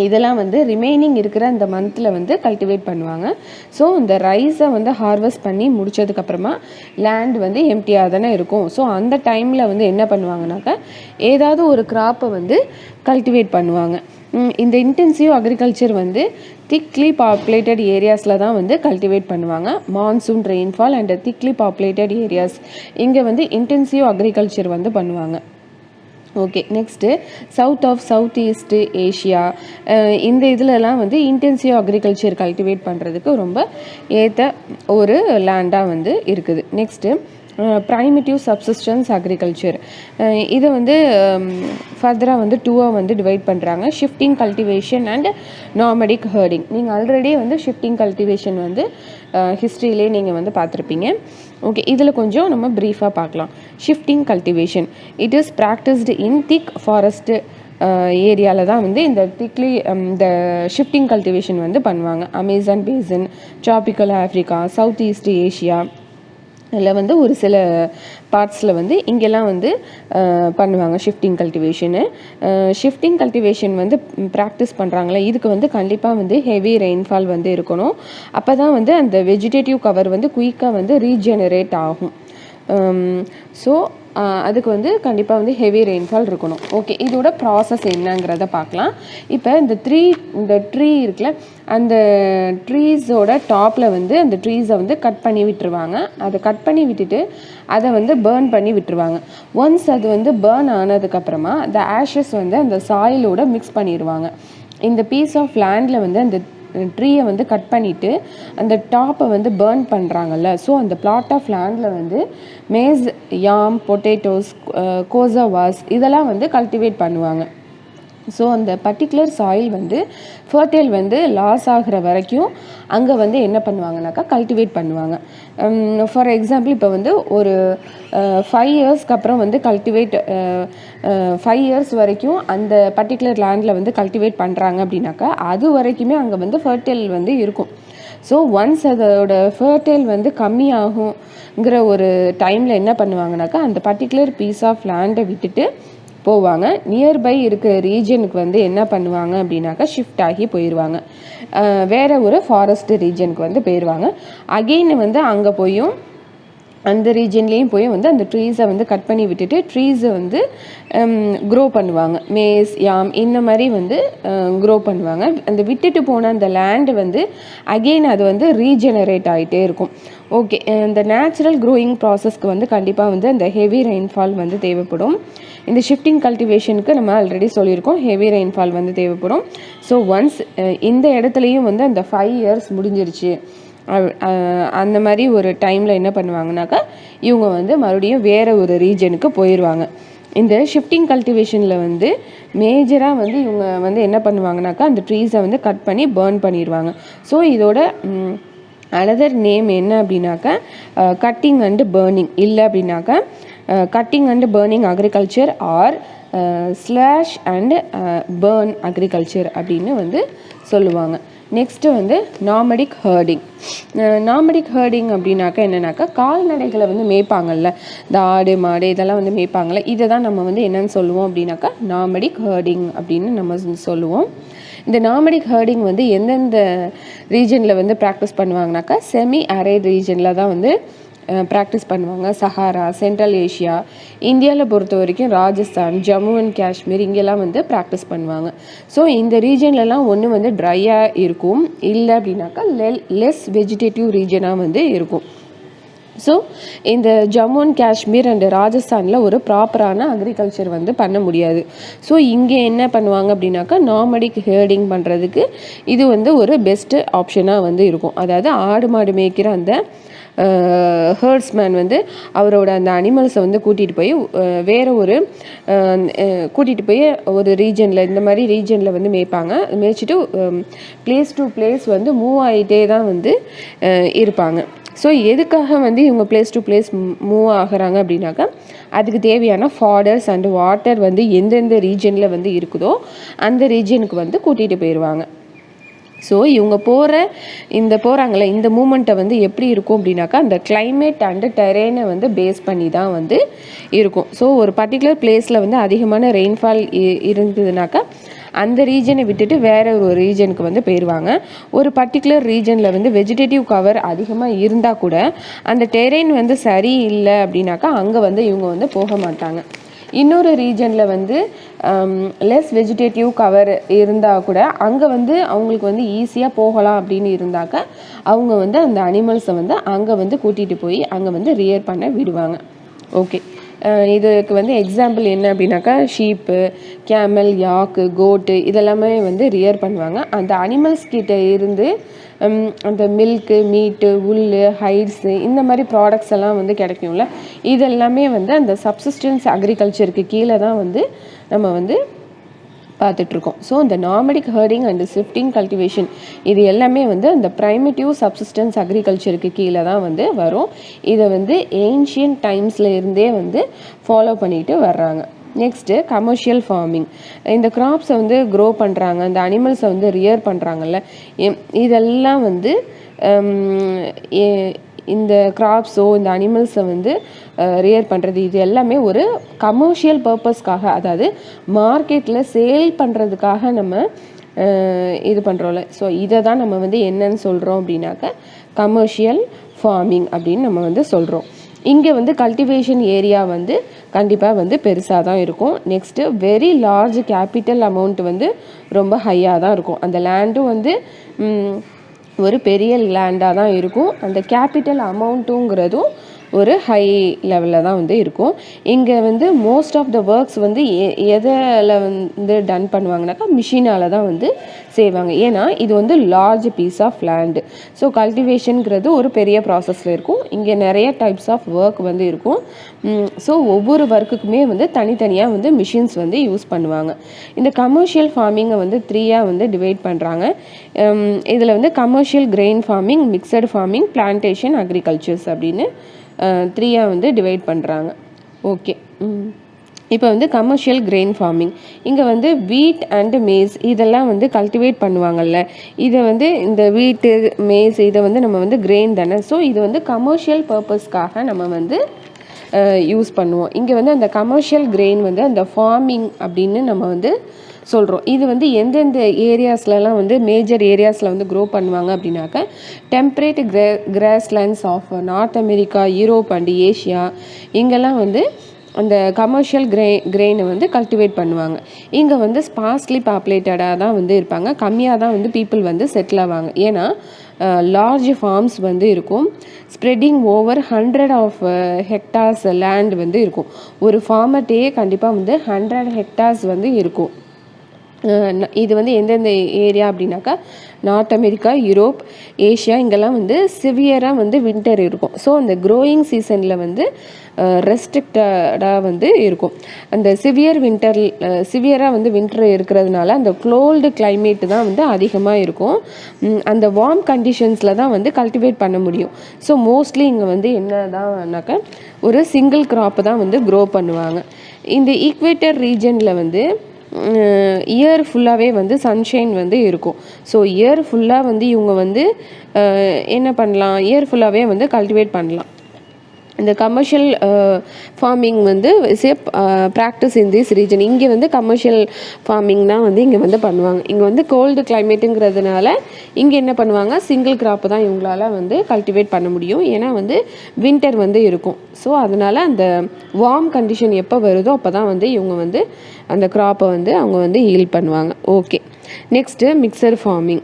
இதெல்லாம் வந்து ரிமைனிங் இருக்கிற இந்த மந்தில் வந்து கல்டிவேட் பண்ணுவாங்க. ஸோ இந்த ரைஸை வந்து ஹார்வெஸ்ட் பண்ணி முடித்ததுக்கப்புறமா லேண்ட் வந்து எம்டியாக தானே இருக்கும். ஸோ அந்த டைமில் வந்து என்ன பண்ணுவாங்கனாக்கா ஏதாவது ஒரு கிராப்பை வந்து கல்டிவேட் பண்ணுவாங்க. இந்த இன்டென்சிவ் அக்ரிகல்ச்சர் வந்து திக்லி பாப்புலேட்டட் ஏரியாஸில் தான் வந்து கல்டிவேட் பண்ணுவாங்க. Monsoon rainfall and thickly populated areas இங்கே வந்து இன்டென்சிவ் அக்ரிகல்ச்சர் வந்து பண்ணுவாங்க. Okay, next south east Asia இந்த இதிலலாம் வந்து இன்டென்சிவ் அக்ரிகல்ச்சர் கல்டிவேட் பண்ணுறதுக்கு ரொம்ப ஏற்ற ஒரு லேண்டாக வந்து இருக்குது. Next primitive subsistence agriculture. இதை வந்து ஃபர்தராக வந்து 2ஆக வந்து டிவைட் பண்ணுறாங்க. Shifting cultivation and nomadic herding. நீங்கள் ஆல்ரெடி வந்து ஷிஃப்டிங் கல்டிவேஷன் வந்து ஹிஸ்ட்ரியிலே நீங்கள் வந்து பார்த்துருப்பீங்க. ஓகே, இதில் கொஞ்சம் நம்ம ப்ரீஃபாக பார்க்கலாம். Shifting cultivation it is practised in thick forest ஏரியாவில் தான் வந்து இந்த ஷிஃப்டிங் கல்டிவேஷன் வந்து பண்ணுவாங்க. Amazon basin, tropical Africa, south east Asia இதில் வந்து ஒரு சில பார்ட்ஸில் வந்து இங்கெல்லாம் வந்து பண்ணுவாங்க ஷிஃப்டிங் கல்டிவேஷனு. ஷிஃப்டிங் கல்டிவேஷன் வந்து ப்ராக்டிஸ் பண்ணுறாங்களே இதுக்கு வந்து கண்டிப்பாக வந்து ஹெவி ரெயின்ஃபால் வந்து இருக்கணும். அப்போ தான் வந்து அந்த வெஜிடேட்டிவ் கவர் வந்து குயிக்காக வந்து ரீஜெனரேட் ஆகும். ஸோ அதுக்கு வந்து கண்டிப்பாக வந்து ஹெவி ரெயின்ஃபால் இருக்கணும். ஓகே, இதோட ப்ராசஸ் என்னங்கிறத பார்க்கலாம். இப்போ இந்த ட்ரீ இருக்குல்ல, அந்த ட்ரீஸோட டாப்பில் வந்து அந்த ட்ரீஸை வந்து கட் பண்ணி விட்டுருவாங்க. அதை கட் பண்ணி விட்டுட்டு அதை வந்து பேர்ன் பண்ணி விட்டுருவாங்க. ஒன்ஸ் அது வந்து பேர்ன் ஆனதுக்கப்புறமா அந்த ஆஷஸ் வந்து அந்த சாயிலோட மிக்ஸ் பண்ணிடுவாங்க. இந்த பீஸ் ஆஃப் லேண்டில் வந்து அந்த ட்ரீயை வந்து கட் பண்ணிவிட்டு அந்த டாப்பை வந்து பேர்ன் பண்ணுறாங்கல்ல. ஸோ அந்த பிளாட் ஆஃப் லேண்டில் வந்து மேஸ், யாம், பொட்டேட்டோஸ், கோசாவாஸ் இதெல்லாம் வந்து கல்டிவேட் பண்ணுவாங்க. ஸோ அந்த பர்டிகுலர் சாயில் வந்து ஃபர்டைல் வந்து லாஸ் ஆகிற வரைக்கும் அங்கே வந்து என்ன பண்ணுவாங்கனாக்கா கல்டிவேட் பண்ணுவாங்க. ஃபார் எக்ஸாம்பிள் இப்போ வந்து ஒரு 5 இயர்ஸ்க்கு அப்புறம் வந்து 5 இயர்ஸ் வரைக்கும் அந்த பர்டிகுலர் லேண்டில் வந்து கல்டிவேட் பண்ணுறாங்க அப்படின்னாக்கா அது வரைக்குமே அங்கே வந்து ஃபர்டைல் வந்து இருக்கும். ஸோ ஒன்ஸ் அதோட ஃபர்டைல் வந்து கம்மியாகுங்கிற ஒரு டைமில் என்ன பண்ணுவாங்கனாக்கா அந்த பர்டிகுலர் பீஸ் ஆஃப் லேண்டை விட்டுட்டு போவாங்க. நியர்பை இருக்கிற ரீஜனுக்கு வந்து என்ன பண்ணுவாங்க அப்படின்னாக்கா ஷிஃப்ட் ஆகி போயிடுவாங்க. வேறு ஒரு ஃபாரஸ்ட் ரீஜனுக்கு வந்து போயிடுவாங்க. அகெயின் வந்து அங்கே போயும் அந்த ரீஜன்லேயும் போய் வந்து அந்த ட்ரீஸை வந்து கட் பண்ணி விட்டுட்டு ட்ரீஸை வந்து க்ரோ பண்ணுவாங்க. மேஸ், யாம் இந்த மாதிரி வந்து க்ரோ பண்ணுவாங்க. அந்த விட்டுட்டு போன அந்த லேண்டு வந்து அகெயின் அது வந்து ரீஜெனரேட் ஆகிட்டே இருக்கும். ஓகே, இந்த நேச்சுரல் க்ரோயிங் ப்ராசஸ்க்கு வந்து கண்டிப்பாக வந்து அந்த ஹெவி ரெயின்ஃபால் வந்து தேவைப்படும். இந்த ஷிஃப்டிங் கல்டிவேஷனுக்கு நம்ம ஆல்ரெடி சொல்லியிருக்கோம் ஹெவி ரெயின்ஃபால் வந்து தேவைப்படும். ஸோ ஒன்ஸ் இந்த இடத்துலையும் வந்து அந்த 5 இயர்ஸ் முடிஞ்சிருச்சு அந்த மாதிரி ஒரு டைமில் என்ன பண்ணுவாங்கனாக்கா இவங்க வந்து மறுபடியும் வேறு ஒரு ரீஜனுக்கு போயிடுவாங்க. இந்த ஷிஃப்டிங் கல்டிவேஷனில் வந்து மேஜராக வந்து இவங்க வந்து என்ன பண்ணுவாங்கனாக்கா அந்த ட்ரீஸை வந்து கட் பண்ணி பேர்ன் பண்ணிடுவாங்க. ஸோ இதோட அனதர் நேம் என்ன அப்படின்னாக்கா கட்டிங் அண்டு பேர்னிங், இல்லை அப்படின்னாக்கா cutting and burning agriculture or slash and burn agriculture அப்படின்னு வந்து சொல்லுவாங்க. நெக்ஸ்ட்டு வந்து நாமடிக் ஹர்டிங். நாமடிக் ஹர்டிங் அப்படின்னாக்கா என்னென்னாக்கா கால்நடைகளை வந்து மேய்ப்பாங்கள்ல, இந்த ஆடு மாடு இதெல்லாம் வந்து மேய்ப்பாங்கள்ல, இதை தான் நம்ம வந்து என்னென்னு சொல்லுவோம் அப்படின்னாக்கா நாமடிக் ஹர்டிங் அப்படின்னு நம்ம சொல்லுவோம். இந்த நாமடிக் ஹர்டிங் வந்து எந்தெந்த ரீஜனில் வந்து ப்ராக்டிஸ் பண்ணுவாங்கனாக்கா செமி அரைட் ரீஜனில் தான் வந்து ப்ராக்டிஸ் பண்ணுவாங்க. சஹாரா, சென்ட்ரல் ஏஷியா, இந்தியாவில் பொறுத்த வரைக்கும் ராஜஸ்தான், ஜம்மு அண்ட் காஷ்மீர் இங்கெல்லாம் வந்து ப்ராக்டிஸ் பண்ணுவாங்க. ஸோ இந்த ரீஜன்லலாம் ஒன்று வந்து ட்ரையாக இருக்கும், இல்லை அப்படின்னாக்கா லெஸ் வெஜிடேட்டிவ் ரீஜனாக வந்து இருக்கும். ஸோ இந்த ஜம்மு அண்ட் காஷ்மீர் அண்ட் ராஜஸ்தானில் ஒரு ப்ராப்பரான அக்ரிகல்ச்சர் வந்து பண்ண முடியாது. ஸோ இங்கே என்ன பண்ணுவாங்க அப்படின்னாக்கா நாமடிக் ஹேர்டிங் பண்ணுறதுக்கு இது வந்து ஒரு பெஸ்ட்டு ஆப்ஷனாக வந்து இருக்கும். அதாவது ஆடு மாடு மேய்க்கிற அந்த ஹேர்ட்ஸ்மேன் வந்து அவரோட அந்த அனிமல்ஸை வந்து கூட்டிகிட்டு போய் வேறு ஒரு கூட்டிகிட்டு போய் ஒரு ரீஜனில் இந்த மாதிரி ரீஜனில் வந்து மேய்ப்பாங்க. மேய்ச்சிட்டு பிளேஸ் டு பிளேஸ் வந்து மூவ் ஆகிட்டே தான் வந்து இருப்பாங்க. ஸோ எதுக்காக வந்து இவங்க பிளேஸ் டு பிளேஸ் மூவ் ஆகுறாங்க அப்படின்னாக்கா அதுக்கு தேவையான ஃபாடர்ஸ் அண்ட் வாட்டர் வந்து எந்தெந்த ரீஜனில் வந்து இருக்குதோ அந்த ரீஜனுக்கு வந்து கூட்டிகிட்டு போயிடுவாங்க. ஸோ இவங்க போகிறாங்களே இந்த மூமெண்ட்டை வந்து எப்படி இருக்கும் அப்படின்னாக்கா அந்த கிளைமேட் அண்டு டெரெயினை வந்து பேஸ் பண்ணி தான் வந்து இருக்கும். ஸோ ஒரு பர்டிகுலர் பிளேஸில் வந்து அதிகமான ரெயின்ஃபால் இருந்ததுனாக்கா அந்த ரீஜனை விட்டுட்டு வேறு ஒரு ரீஜனுக்கு வந்து போயிடுவாங்க. ஒரு பர்டிகுலர் ரீஜனில் வந்து வெஜிடேட்டிவ் கவர் அதிகமாக இருந்தால் கூட அந்த டெரெயின் வந்து சரி இல்லை அப்படின்னாக்கா அங்கே வந்து இவங்க வந்து போக மாட்டாங்க. இன்னொரு ரீஜனில் வந்து லெஸ் வெஜிடேட்டிவ் கவர் இருந்தால் கூட அங்கே வந்து அவங்களுக்கு வந்து ஈஸியாக போகலாம் அப்படின்னு இருந்தாக்க அவங்க வந்து அந்த அனிமல்ஸை வந்து அங்கே வந்து கூட்டிகிட்டு போய் அங்கே வந்து ரியர் பண்ண விடுவாங்க. ஓகே, இதுக்கு வந்து எக்ஸாம்பிள் என்ன அப்படின்னாக்கா ஷீப்பு, கேமல், யாக்கு, கோட்டு இதெல்லாமே வந்து ரியர் பண்ணுவாங்க. அந்த அனிமல்ஸ் கிட்ட இருந்து அந்த மில்க்கு, மீட்டு, உல், ஹைட்ஸு இந்த மாதிரி ப்ராடக்ட்ஸ் எல்லாம் வந்து கிடைக்கும்ல. இதெல்லாமே வந்து அந்த சப்சிஸ்டன்ஸ் அக்ரிகல்ச்சருக்கு கீழே தான் வந்து நம்ம வந்து பார்த்துட்ருக்கோம். ஸோ இந்த நாமடிக் ஹர்டிங் அண்ட் ஷிஃப்டிங் கல்டிவேஷன் இது எல்லாமே வந்து அந்த ப்ரைமேட்டிவ் சப்சிஸ்டன்ஸ் அக்ரிகல்ச்சருக்கு கீழே தான் வந்து வரும். இதை வந்து ஏன்ஷியன்ட் டைம்ஸில் இருந்தே வந்து ஃபாலோ பண்ணிட்டு வர்றாங்க. Next commercial farming. இந்த கிராப்ஸை வந்து க்ரோ பண்ணுறாங்க, இந்த அனிமல்ஸை வந்து ரியர் பண்ணுறாங்கல்ல, இதெல்லாம் வந்து இந்த கிராப்ஸோ இந்த அனிமல்ஸை வந்து ரியர் பண்ணுறது இது எல்லாமே ஒரு கமர்ஷியல் பர்பஸ்க்காக, அதாவது மார்க்கெட்டில் சேல் பண்ணுறதுக்காக நம்ம இது பண்ணுறோம்ல. ஸோ இதை தான் நம்ம வந்து என்னன்னு சொல்கிறோம் அப்படின்னாக்க கமர்ஷியல் ஃபார்மிங் அப்படின்னு நம்ம வந்து சொல்கிறோம். இங்கே வந்து கல்டிவேஷன் ஏரியா வந்து கண்டிப்பாக வந்து பெருசாக தான் இருக்கும். Next very large capital amount வந்து ரொம்ப ஹையாக தான் இருக்கும். அந்த லேண்டும் வந்து ஒரு பெரிய லேண்டாக தான் இருக்கும். அந்த கேபிட்டல் அமௌண்ட்டுங்கிறதும் ஒரு ஹை லெவலில் தான் வந்து இருக்கும். இங்கே வந்து மோஸ்ட் ஆஃப் த ஒர்க்ஸ் வந்து எதில் வந்து டன் பண்ணுவாங்கனாக்கா மிஷினால் தான் வந்து செய்வாங்க. ஏன்னா இது வந்து large piece of land. So கல்டிவேஷனுங்கிறது ஒரு பெரிய ப்ராசஸில் இருக்கும். இங்கே நிறைய டைப்ஸ் ஆஃப் ஒர்க் வந்து இருக்கும். ஸோ ஒவ்வொரு ஒர்க்குக்குமே வந்து தனித்தனியாக வந்து மிஷின்ஸ் வந்து யூஸ் பண்ணுவாங்க. இந்த கமர்ஷியல் ஃபார்மிங்கை வந்து 3ஆக வந்து டிவைட் பண்ணுறாங்க. இதில் வந்து commercial grain farming, mixed farming, plantation, agricultures அப்படின்னு 3ஆக வந்து டிவைட் பண்ணுறாங்க. ஓகே, இப்போ வந்து கமர்ஷியல் கிரெயின் ஃபார்மிங். இங்கே வந்து வீட் அண்டு மேஸ் இதெல்லாம் வந்து கல்டிவேட் பண்ணுவாங்கல்ல. இதை வந்து இந்த வீட்டு, மேஸ் இதை வந்து நம்ம வந்து கிரெயின் தானே. ஸோ இது வந்து கமர்ஷியல் பர்பஸ்க்காக நம்ம வந்து யூஸ் பண்ணுவோம். இங்கே வந்து அந்த கமர்ஷியல் கிரெயின் வந்து அந்த ஃபார்மிங் அப்படின்னு நம்ம வந்து சொல்கிறோம். இது வந்து எந்தெந்த ஏரியாஸ்லலாம் வந்து மேஜர் ஏரியாஸில் வந்து க்ரோ பண்ணுவாங்க அப்படின்னாக்க temperate grasslands of north America, Europe and Asia இங்கெல்லாம் வந்து அந்த கமர்ஷியல் கிரெயினை வந்து கல்டிவேட் பண்ணுவாங்க. இங்கே வந்து ஸ்பார்ஸ்லி பாப்புலேட்டடாக தான் வந்து இருப்பாங்க. கம்மியாக தான் வந்து பீப்புள் வந்து செட்டில் ஆவாங்க. ஏன்னா லார்ஜ் ஃபார்ம்ஸ் வந்து இருக்கும். Spreading over 100 of hectares land வந்து இருக்கும். ஒரு ஃபார்மர்ட்டே கண்டிப்பாக வந்து 100 ஹெக்டார்ஸ் வந்து இருக்கும். இது வந்து எந்தெந்த ஏரியா அப்படின்னாக்கா நார்த் அமெரிக்கா, யூரோப், ஏஷியா இங்கெல்லாம் வந்து சிவியராக வந்து வின்டர் இருக்கும். ஸோ அந்த க்ரோயிங் சீசனில் வந்து ரெஸ்ட்ரிக்டடாக வந்து இருக்கும். அந்த சிவியராக வந்து வின்டர் இருக்கிறதுனால அந்த கோல்டு கிளைமேட்டு தான் வந்து அதிகமாக இருக்கும். அந்த வார்ம் கண்டிஷன்ஸில் தான் வந்து கல்டிவேட் பண்ண முடியும். ஸோ மோஸ்ட்லி இங்கே வந்து என்ன தான்னாக்கா ஒரு சிங்கிள் கிராப்பு தான் வந்து க்ரோ பண்ணுவாங்க. இந்த ஈக்வேட்டர் ரீஜனில் வந்து இயர் ஃபுல்லாகவே வந்து சன்ஷைன் வந்து இருக்கும். ஸோ இயர் ஃபுல்லாக வந்து இவங்க வந்து என்ன பண்ணலாம், இயர் ஃபுல்லாகவே வந்து கல்டிவேட் பண்ணலாம். இந்த கமர்ஷியல் ஃபார்மிங் வந்து ப்ராக்டிஸ் இன் திஸ் ரீஜன். இங்கே வந்து கமர்ஷியல் ஃபார்மிங் தான் வந்து இங்கே வந்து பண்ணுவாங்க. இங்கே வந்து கோல்டு கிளைமேட்டுங்கிறதுனால இங்கே என்ன பண்ணுவாங்க, சிங்கிள் கிராப்பு தான் இவங்களால வந்து கல்டிவேட் பண்ண முடியும். ஏன்னா வந்து வின்டர் வந்து இருக்கும். ஸோ அதனால் அந்த வார்ம் கண்டிஷன் எப்போ வருதோ அப்போ தான் வந்து இவங்க வந்து அந்த கிராப்பை வந்து அவங்க வந்து ஹீல் பண்ணுவாங்க. Okay, next mixture farming.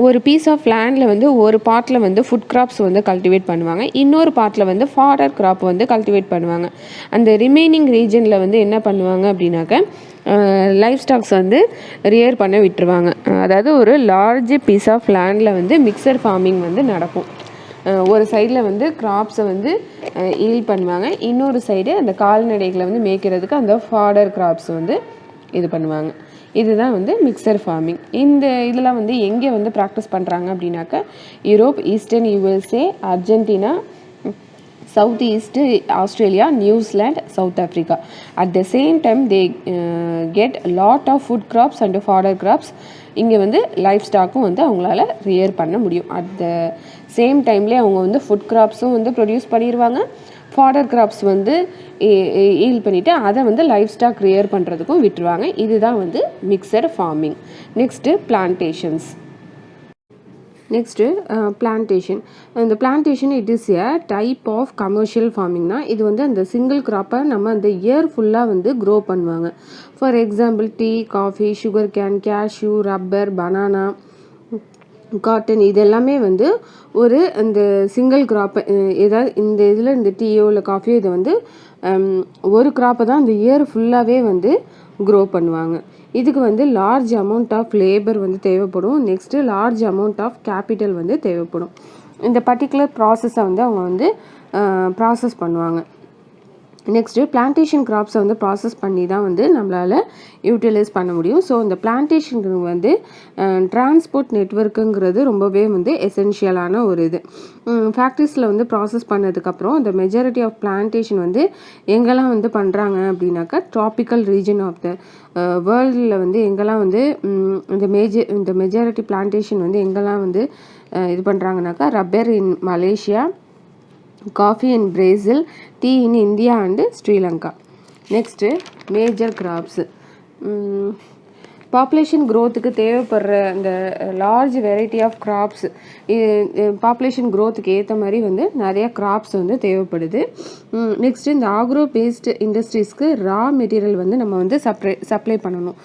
ஒரு பீஸ் ஆஃப் லேண்டில் வந்து ஒரு பார்ட்டில் வந்து ஃபுட் கிராப்ஸ் வந்து கல்டிவேட் பண்ணுவாங்க, இன்னொரு பார்ட்டில் வந்து ஃபாடர் கிராப் வந்து கல்டிவேட் பண்ணுவாங்க. அந்த ரிமைனிங் ரீஜனில் வந்து என்ன பண்ணுவாங்க அப்படின்னாக்க லைஃப் ஸ்டாக்ஸ் வந்து ரியர் பண்ண விட்டுருவாங்க. அதாவது ஒரு லார்ஜ் பீஸ் ஆஃப் லேண்டில் வந்து மிக்சர் ஃபார்மிங் வந்து நடக்கும். ஒரு சைடில் வந்து கிராப்ஸை வந்து ஈல்ட் பண்ணுவாங்க, இன்னொரு சைடு அந்த கால்நடைகளை வந்து மேய்க்கிறதுக்கு அந்த ஃபாடர் கிராப்ஸ் வந்து இது பண்ணுவாங்க. இதுதான் வந்து மிக்சர் ஃபார்மிங். இந்த இதெல்லாம் வந்து எங்கே வந்து ப்ராக்டிஸ் பண்ணுறாங்க அப்படின்னாக்கா Europe, eastern USA, Argentina, south east Australia, New Zealand, south Africa. At the same time they get lot of food crops and fodder crops. இங்கே வந்து லைஃப் ஸ்டாக்கும் வந்து அவங்களால ரியர் பண்ண முடியும். அட் த சேம் டைம்லேயே அவங்க வந்து ஃபுட் கிராப்ஸும் வந்து ப்ரொடியூஸ் பண்ணிடுவாங்க, ஃபாடர் கிராப்ஸ் வந்து ஈல்ட் பண்ணிவிட்டு அதை வந்து லைஃப் ஸ்டாக் ரியர் பண்ணுறதுக்கும் விட்டுருவாங்க. இதுதான் வந்து mixed farming. Next plantations. Next plantation. இந்த plantation it is a type of commercial farming தான். இது வந்து அந்த சிங்கிள் கிராப்பை நம்ம அந்த இயர் ஃபுல்லாக வந்து க்ரோ பண்ணுவாங்க. For example tea, coffee, sugar cane, cashew, rubber, banana, cotton, இது எல்லாமே வந்து ஒரு அந்த சிங்கிள் கிராப்பை ஏதாவது இந்த இதில் இந்த டீயோ இல்லை காஃபியோ இதை வந்து ஒரு கிராப்பை தான் அந்த இயர் ஃபுல்லாகவே வந்து க்ரோ பண்ணுவாங்க. இதுக்கு வந்து லார்ஜ் அமௌண்ட் ஆஃப் லேபர் வந்து தேவைப்படும். Next large amount of capital வந்து தேவைப்படும். இந்த பர்டிகுலர் ப்ராசஸை வந்து அவங்க வந்து ப்ராசஸ் பண்ணுவாங்க. நெக்ஸ்ட்டு பிளான்டேஷன் கிராப்ஸை வந்து ப்ராசஸ் பண்ணி தான் வந்து நம்மளால் யூட்டிலைஸ் பண்ண முடியும். ஸோ இந்த பிளான்டேஷனுக்கு வந்து டிரான்ஸ்போர்ட் நெட்வொர்க்குங்கிறது ரொம்பவே வந்து எசென்ஷியலான ஒரு இது. ஃபேக்ட்ரிஸில் வந்து ப்ராசஸ் பண்ணதுக்கப்புறம் இந்த மெஜாரிட்டி ஆஃப் பிளான்டேஷன் வந்து எங்கெல்லாம் வந்து பண்ணுறாங்க அப்படின்னாக்கா ட்ராபிக்கல் ரீஜன் ஆஃப் த வேர்ல்டில் வந்து எங்கெல்லாம் வந்து இந்த மெஜாரிட்டி பிளான்டேஷன் வந்து எங்கெல்லாம் வந்து இது பண்ணுறாங்கனாக்கா rubber in Malaysia, coffee in Brazil, tea in India and Sri Lanka. Next major crops. Population க்ரோத்துக்கு தேவைப்படுற அந்த large variety of crops, population க்ரோத்துக்கு ஏற்ற மாதிரி வந்து நிறையா கிராப்ஸ் வந்து தேவைப்படுது. நெக்ஸ்ட்டு இந்த ஆக்ரோ பேஸ்ட் இண்டஸ்ட்ரீஸ்க்கு ரா மெட்டீரியல் வந்து நம்ம வந்து சப்ளை பண்ணணும்.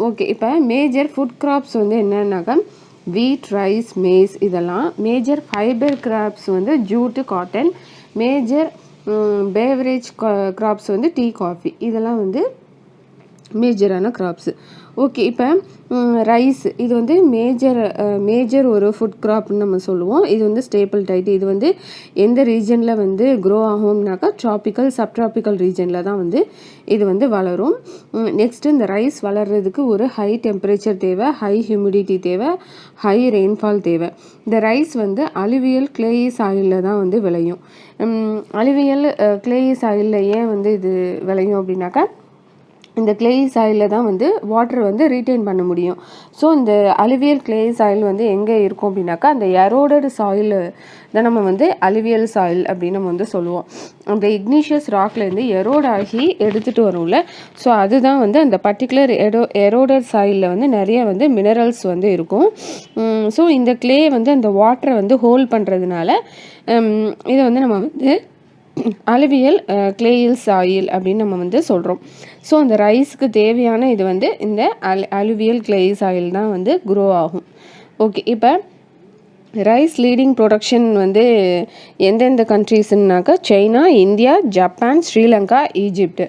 ஓகே, இப்போ மேஜர் ஃபுட் கிராப்ஸ் வந்து என்னன்னாக்கா வீட், ரைஸ், மேஸ் இதெல்லாம். மேஜர் ஃபைபர் கிராப்ஸ் வந்து ஜூட்டு, காட்டன். மேஜர் பேவரேஜ் கிராப்ஸ் வந்து டீ, காஃபி. இதெல்லாம் வந்து மேஜரான கிராப்ஸு. ஓகே, இப்போ ரைஸ் இது வந்து மேஜர் ஒரு ஃபுட் கிராப்னு நம்ம சொல்லுவோம். இது வந்து ஸ்டேபிள் டைட். இது வந்து எந்த ரீஜனில் வந்து க்ரோ ஆகும்னாக்கா ட்ராபிக்கல், சப்ட்ராபிக்கல் ரீஜனில் தான் வந்து இது வந்து வளரும். நெக்ஸ்ட்டு இந்த ரைஸ் வளர்கிறதுக்கு ஒரு ஹை டெம்பரேச்சர் தேவை, ஹை ஹியூமிடிட்டி தேவை, ஹை ரெயின்ஃபால் தேவை. இந்த ரைஸ் வந்து அலுவியல் கிளேயி சாயிலில் தான் வந்து விளையும். அலுவியல் கிளேயி சாயிலில் ஏன் வந்து இது விளையும் அப்படின்னாக்கா இந்த கிளேயி சாயிலில் தான் வந்து வாட்டர் வந்து ரீட்டைன் பண்ண முடியும். ஸோ இந்த அலுவியல் கிளேயி சாயில் வந்து எங்கே இருக்கும் அப்படின்னாக்கா அந்த எரோடட் சாயில் தான் நம்ம வந்து அலுவியல் சாயில் அப்படின்னு நம்ம வந்து சொல்லுவோம். அந்த இக்னிஷியஸ் ராக்லேருந்து எரோட் ஆகி எடுத்துகிட்டு வரும்ல, ஸோ அதுதான் வந்து அந்த பர்டிகுலர் எரோடட் சாயிலில் வந்து நிறைய வந்து மினரல்ஸ் வந்து இருக்கும். ஸோ இந்த கிளே வந்து அந்த வாட்டரை வந்து ஹோல்ட் பண்ணுறதுனால இதை வந்து நம்ம வந்து அலுவியல் கிளேயில் சாயில் அப்படின்னு நம்ம வந்து சொல்கிறோம். ஸோ அந்த ரைஸுக்கு தேவையான இது வந்து இந்த அலுவியல் கிளேயி சாயில் தான் வந்து க்ரோ ஆகும். ஓகே, இப்போ ரைஸ் லீடிங் ப்ரொடக்ஷன் வந்து எந்தெந்த கண்ட்ரீஸ்னாக்கா China, India, Japan, Sri Lanka, Egypt.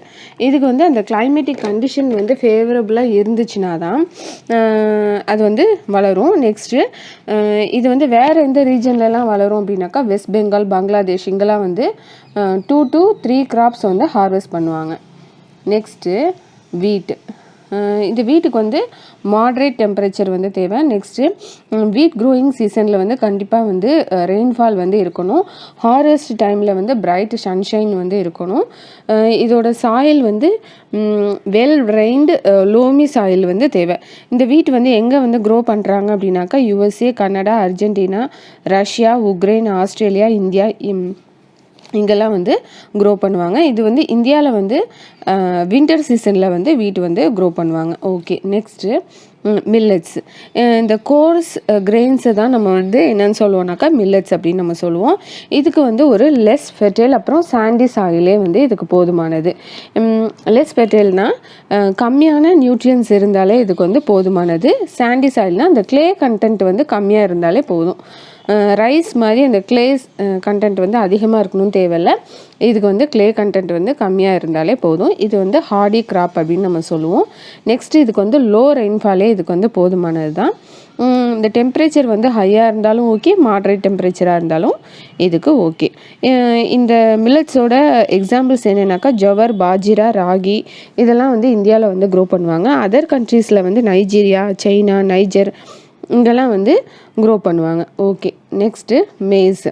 இதுக்கு வந்து அந்த கிளைமேட்டிக் கண்டிஷன் வந்து ஃபேவரபுளாக இருந்துச்சுன்னா தான் அது வந்து வளரும். நெக்ஸ்ட்டு இது வந்து வேறு எந்த ரீஜன்லலாம் வளரும் அப்படின்னாக்கா வெஸ்ட் பெங்கால், பங்களாதேஷ் இங்கெல்லாம் வந்து 2 to 3 கிராப்ஸ் வந்து ஹார்வெஸ்ட் பண்ணுவாங்க. நெக்ஸ்ட்டு வீட்டு. இந்த வீட்டுக்கு வந்து மாட்ரேட் டெம்பரேச்சர் வந்து தேவை. நெக்ஸ்ட்டு வீட் க்ரோயிங் சீசனில் வந்து கண்டிப்பாக வந்து ரெயின்ஃபால் வந்து இருக்கணும். ஹார்வெஸ்ட் டைமில் வந்து பிரைட் சன்ஷைன் வந்து இருக்கணும். இதோட சாயில் வந்து வெல் ரெயின்டு லோமி சாயில் வந்து தேவை. இந்த வீட் வந்து எங்கே வந்து க்ரோ பண்ணுறாங்க அப்படின்னாக்கா USA, Canada, Argentina, Russia, Ukraine, Australia, India இங்கெல்லாம் வந்து க்ரோ பண்ணுவாங்க. இது வந்து இந்தியாவில் வந்து வின்டர் சீசனில் வந்து வீட்டு வந்து க்ரோ பண்ணுவாங்க. Okay, next millets. இந்த கோர்ஸ் கிரெயின்ஸை தான் நம்ம வந்து என்னென்னு சொல்லுவோம்னாக்கா மில்லட்ஸ் அப்படின்னு நம்ம சொல்லுவோம். இதுக்கு வந்து ஒரு லெஸ் ஃபெர்டைல் அப்புறம் சாண்டி சாயிலே வந்து இதுக்கு போதுமானது. லெஸ் ஃபெர்டைல்னால் கம்மியான நியூட்ரியன்ஸ் இருந்தாலே இதுக்கு வந்து போதுமானது. சாண்டி சாயில்னால் அந்த க்ளே கண்டென்ட் வந்து கம்மியாக இருந்தாலே போதும். ரைஸ் மாதிரி அந்த க்ளேஸ் கண்டென்ட் வந்து அதிகமாக இருக்கணும்னு தேவையில்லை. இதுக்கு வந்து க்ளே கண்டென்ட் வந்து கம்மியாக இருந்தாலே போதும். இது வந்து ஹார்டி கிராப் அப்படின்னு நம்ம சொல்லுவோம். நெக்ஸ்ட்டு இதுக்கு வந்து லோ ரெயின்ஃபாலே இதுக்கு வந்து போதுமானது தான். இந்த டெம்பரேச்சர் வந்து ஹையாக இருந்தாலும் ஓகே, மாட்ரேட் டெம்பரேச்சராக இருந்தாலும் இதுக்கு ஓகே. இந்த மில்லட்ஸோட எக்ஸாம்பிள்ஸ் என்னென்னாக்கா ஜவர், பாஜிரா, ராகி இதெல்லாம் வந்து இந்தியாவில் வந்து க்ரோ பண்ணுவாங்க. அதர் கண்ட்ரீஸில் வந்து நைஜீரியா, சைனா, நைஜர் இங்கெல்லாம் வந்து க்ரோ பண்ணுவாங்க. Okay, next maize.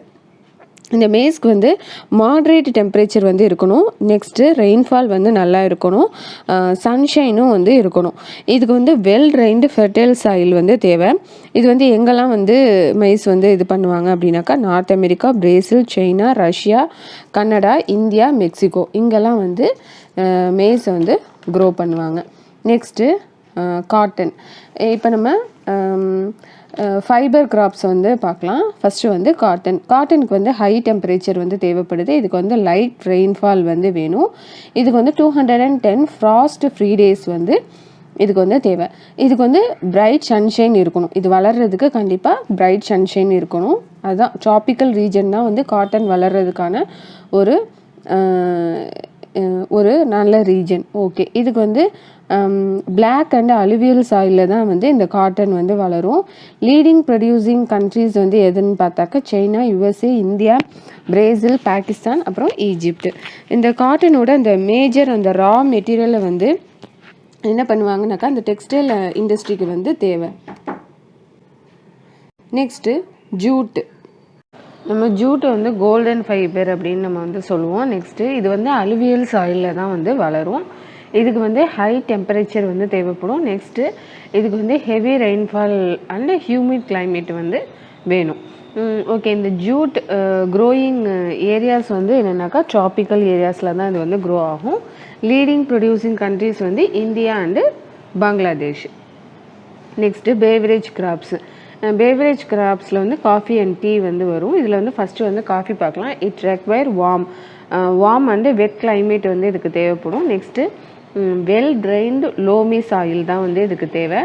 இந்த மேஸ்க்கு வந்து மாட்ரேட் டெம்பரேச்சர் வந்து இருக்கணும். நெக்ஸ்ட்டு ரெயின்ஃபால் வந்து நல்லா இருக்கணும். சன்ஷைனும் வந்து இருக்கணும். இதுக்கு வந்து வெல் ரெயின்டு ஃபெர்டைல் சாயில் வந்து தேவை. இது வந்து எங்கெல்லாம் வந்து மைஸ் வந்து இது பண்ணுவாங்க அப்படின்னாக்கா north America, Brazil, China, Russia, Canada, India, Mexico இங்கெல்லாம் வந்து மேஸை வந்து க்ரோ பண்ணுவாங்க. Next cotton. இப்போ நம்ம ஃபைபர் கிராப்ஸ் வந்து பார்க்கலாம். ஃபஸ்ட்டு வந்து காட்டனுக்கு வந்து ஹை டெம்பரேச்சர் வந்து தேவைப்படுது. இதுக்கு வந்து லைட் ரெயின்ஃபால் வந்து வேணும். இதுக்கு வந்து 210 ஃப்ராஸ்ட் ஃப்ரீ டேஸ் வந்து இதுக்கு வந்து தேவை. இதுக்கு வந்து பிரைட் சன்ஷைன் இருக்கணும். இது வளர்கிறதுக்கு கண்டிப்பாக பிரைட் சன்ஷைன் இருக்கணும். அதுதான் ட்ராபிக்கல் ரீஜன் தான் வந்து காட்டன் வளர்கிறதுக்கான ஒரு நல்ல ரீஜன். ஓகே, இதுக்கு வந்து பிளாக் அண்ட் அலுவியல் சாயிலில் தான் வந்து இந்த காட்டன் வந்து வளரும். லீடிங் ப்ரொடியூசிங் கண்ட்ரீஸ் வந்து எதுன்னு பார்த்தாக்கா China, USA, India, Brazil, Pakistan, அப்புறம் ஈஜிப்ட். இந்த காட்டனோட அந்த மேஜர் அந்த ரா மெட்டீரியலை வந்து என்ன பண்ணுவாங்கனாக்கா அந்த டெக்ஸ்டைல் இண்டஸ்ட்ரிக்கு வந்து தேவை. Next jute. நம்ம ஜூட்டை வந்து கோல்டன் ஃபைபர் அப்படின்னு நம்ம வந்து சொல்லுவோம். நெக்ஸ்ட்டு இது வந்து அலுவியல் சாயிலில் தான் வந்து வளரும். இதுக்கு வந்து ஹை டெம்பரேச்சர் வந்து தேவைப்படும். நெக்ஸ்ட்டு இதுக்கு வந்து heavy rainfall and humid climate வந்து வேணும். ஓகே, இந்த ஜூட் க்ரோயிங் ஏரியாஸ் வந்து என்னென்னாக்கா ட்ராபிக்கல் ஏரியாஸில் தான் இது வந்து க்ரோ ஆகும். லீடிங் ப்ரொடியூசிங் கண்ட்ரீஸ் வந்து India and Bangladesh. Next beverage crops. Beverage கிராப்ஸில் வந்து காஃபி அண்ட் டீ வந்து வரும். இதில் வந்து ஃபஸ்ட்டு வந்து காஃபி பார்க்கலாம். It require warm and wet climate வந்து இதுக்கு தேவைப்படும். Next well trained loamy soil தான் வந்து இதுக்கு தேவை.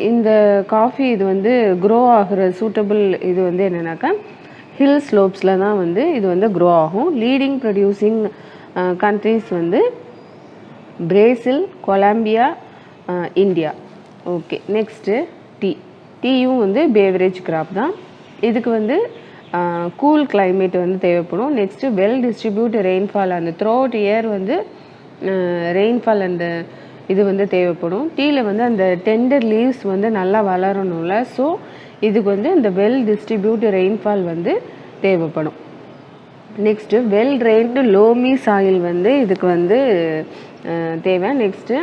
இந்த காஃபி இது வந்து க்ரோ ஆகிற சூட்டபிள் இது வந்து என்னென்னாக்கா ஹில் ஸ்லோப்ஸில் தான் வந்து இது வந்து க்ரோ ஆகும். லீடிங் ப்ரொடியூசிங் கண்ட்ரீஸ் வந்து Brazil, Colombia, India. Okay, next டீயும் வந்து பேவரேஜ் கிராப் தான். இதுக்கு வந்து கூல் கிளைமேட் வந்து தேவைப்படும். நெக்ஸ்ட்டு வெல் டிஸ்ட்ரிபியூட் ரெயின்ஃபால் அந்த த்ரூ அவுட் இயர் வந்து ரெயின்ஃபால் அந்த இது வந்து தேவைப்படும். டீயில் வந்து அந்த டெண்டர் லீவ்ஸ் வந்து நல்லா வளரணும்ல, ஸோ இதுக்கு வந்து இந்த வெல் டிஸ்ட்ரிபியூட் ரெயின்ஃபால் வந்து தேவைப்படும். Next well reigned loamy soil வந்து இதுக்கு வந்து தேவை. நெக்ஸ்ட்டு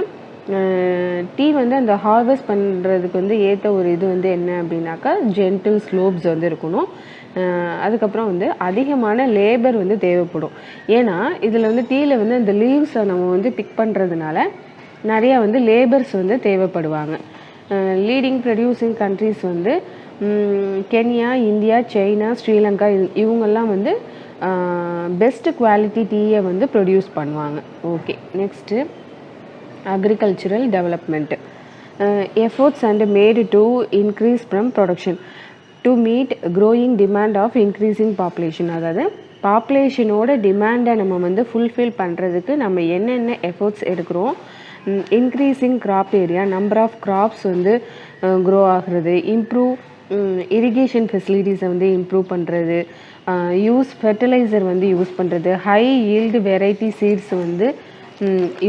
டீ வந்து அந்த ஹார்வெஸ்ட் பண்ணுறதுக்கு வந்து ஏற்ற ஒரு இது வந்து என்ன அப்படின்னாக்கா ஜென்டில் ஸ்லோப்ஸ் வந்து இருக்கணும். அதுக்கப்புறம் வந்து அதிகமான லேபர் வந்து தேவைப்படும். ஏன்னா இதில் வந்து டீயில் வந்து அந்த லீவ்ஸை நம்ம வந்து பிக் பண்ணுறதுனால நிறையா வந்து லேபர்ஸ் வந்து தேவைப்படுவாங்க. லீடிங் ப்ரொடியூசிங் கண்ட்ரீஸ் வந்து கென்யா, இந்தியா, சைனா, ஸ்ரீலங்கா இவங்கெல்லாம் வந்து பெஸ்ட் குவாலிட்டி டீயை வந்து ப்ரொடியூஸ் பண்ணுவாங்க. Okay, next agricultural development. Efforts and made to increase from production to meet growing demand of increasing population. அதாவது பாப்புலேஷனோட டிமாண்டை நம்ம வந்து ஃபுல்ஃபில் பண்ணுறதுக்கு நம்ம என்னென்ன எஃபோர்ட்ஸ் எடுக்கிறோம். Increasing crop area, number of crops வந்து க்ரோ ஆகிறது, இம்ப்ரூவ் இரிகேஷன் ஃபெசிலிட்டிஸை வந்து இம்ப்ரூவ் பண்ணுறது, யூஸ் ஃபெர்டிலைசர் வந்து யூஸ் பண்ணுறது, ஹை ஈல்டு வெரைட்டி சீட்ஸ் வந்து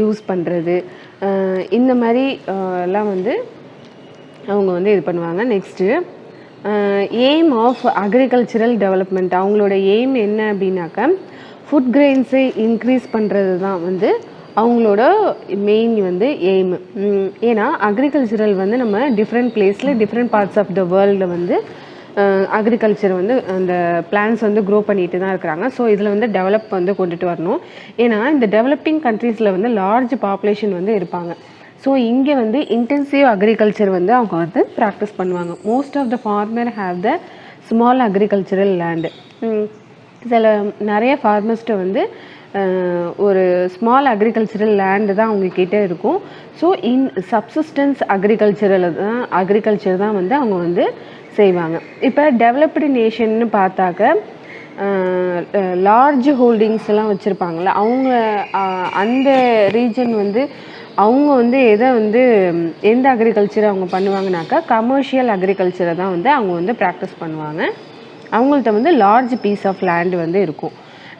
யூஸ் பண்ணுறது, இந்த மாதிரி எல்லாம் வந்து அவங்க வந்து இது பண்ணுவாங்க. Next aim of agricultural development. அவங்களோட எய்ம் என்ன அப்படின்னாக்கா ஃபுட் கிரெயின்ஸை இன்க்ரீஸ் பண்ணுறது தான் வந்து அவங்களோட மெயின் வந்து எய்ம். ஏன்னா அக்ரிகல்ச்சரல் வந்து நம்ம டிஃப்ரெண்ட் பிளேஸில் டிஃப்ரெண்ட் பார்ட்ஸ் ஆஃப் த வேர்ல்டில் வந்து அக்ரிகல்ச்சர் வந்து அந்த பிளான்ஸ் வந்து க்ரோ பண்ணிட்டு தான் இருக்கிறாங்க. ஸோ இதில் வந்து டெவலப் வந்து கொண்டுட்டு வரணும். ஏன்னா இந்த டெவலப்பிங் கண்ட்ரீஸில் வந்து லார்ஜ் பாப்புலேஷன் வந்து இருப்பாங்க. ஸோ இங்கே வந்து இன்டென்சிவ் அக்ரிகல்ச்சர் வந்து அவங்க வந்து ப்ராக்டிஸ் பண்ணுவாங்க. Most of the farmer have the small agricultural land. நிறைய ஃபார்மர்ஸ்ட்டை வந்து ஒரு ஸ்மால் அக்ரிகல்ச்சரல் லேண்டு தான் அவங்கக்கிட்ட இருக்கும். ஸோ சப்சிஸ்டன்ஸ் அக்ரிகல்ச்சர் தான் வந்து அவங்க வந்து செய்வாங்க. இப்போ டெவலப்டு நேஷன்னு பார்த்தாக்க லார்ஜ் ஹோல்டிங்ஸ் எல்லாம் வச்சுருப்பாங்கள, அவங்க அந்த ரீஜன் வந்து அவங்க வந்து எந்த அக்ரிகல்ச்சரை அவங்க பண்ணுவாங்கனாக்கா கமர்ஷியல் அக்ரிகல்ச்சரை தான் வந்து அவங்க வந்து ப்ராக்டிஸ் பண்ணுவாங்க. அவங்கள்ட்ட வந்து லார்ஜ் பீஸ் ஆஃப் லேண்டு வந்து இருக்கும்.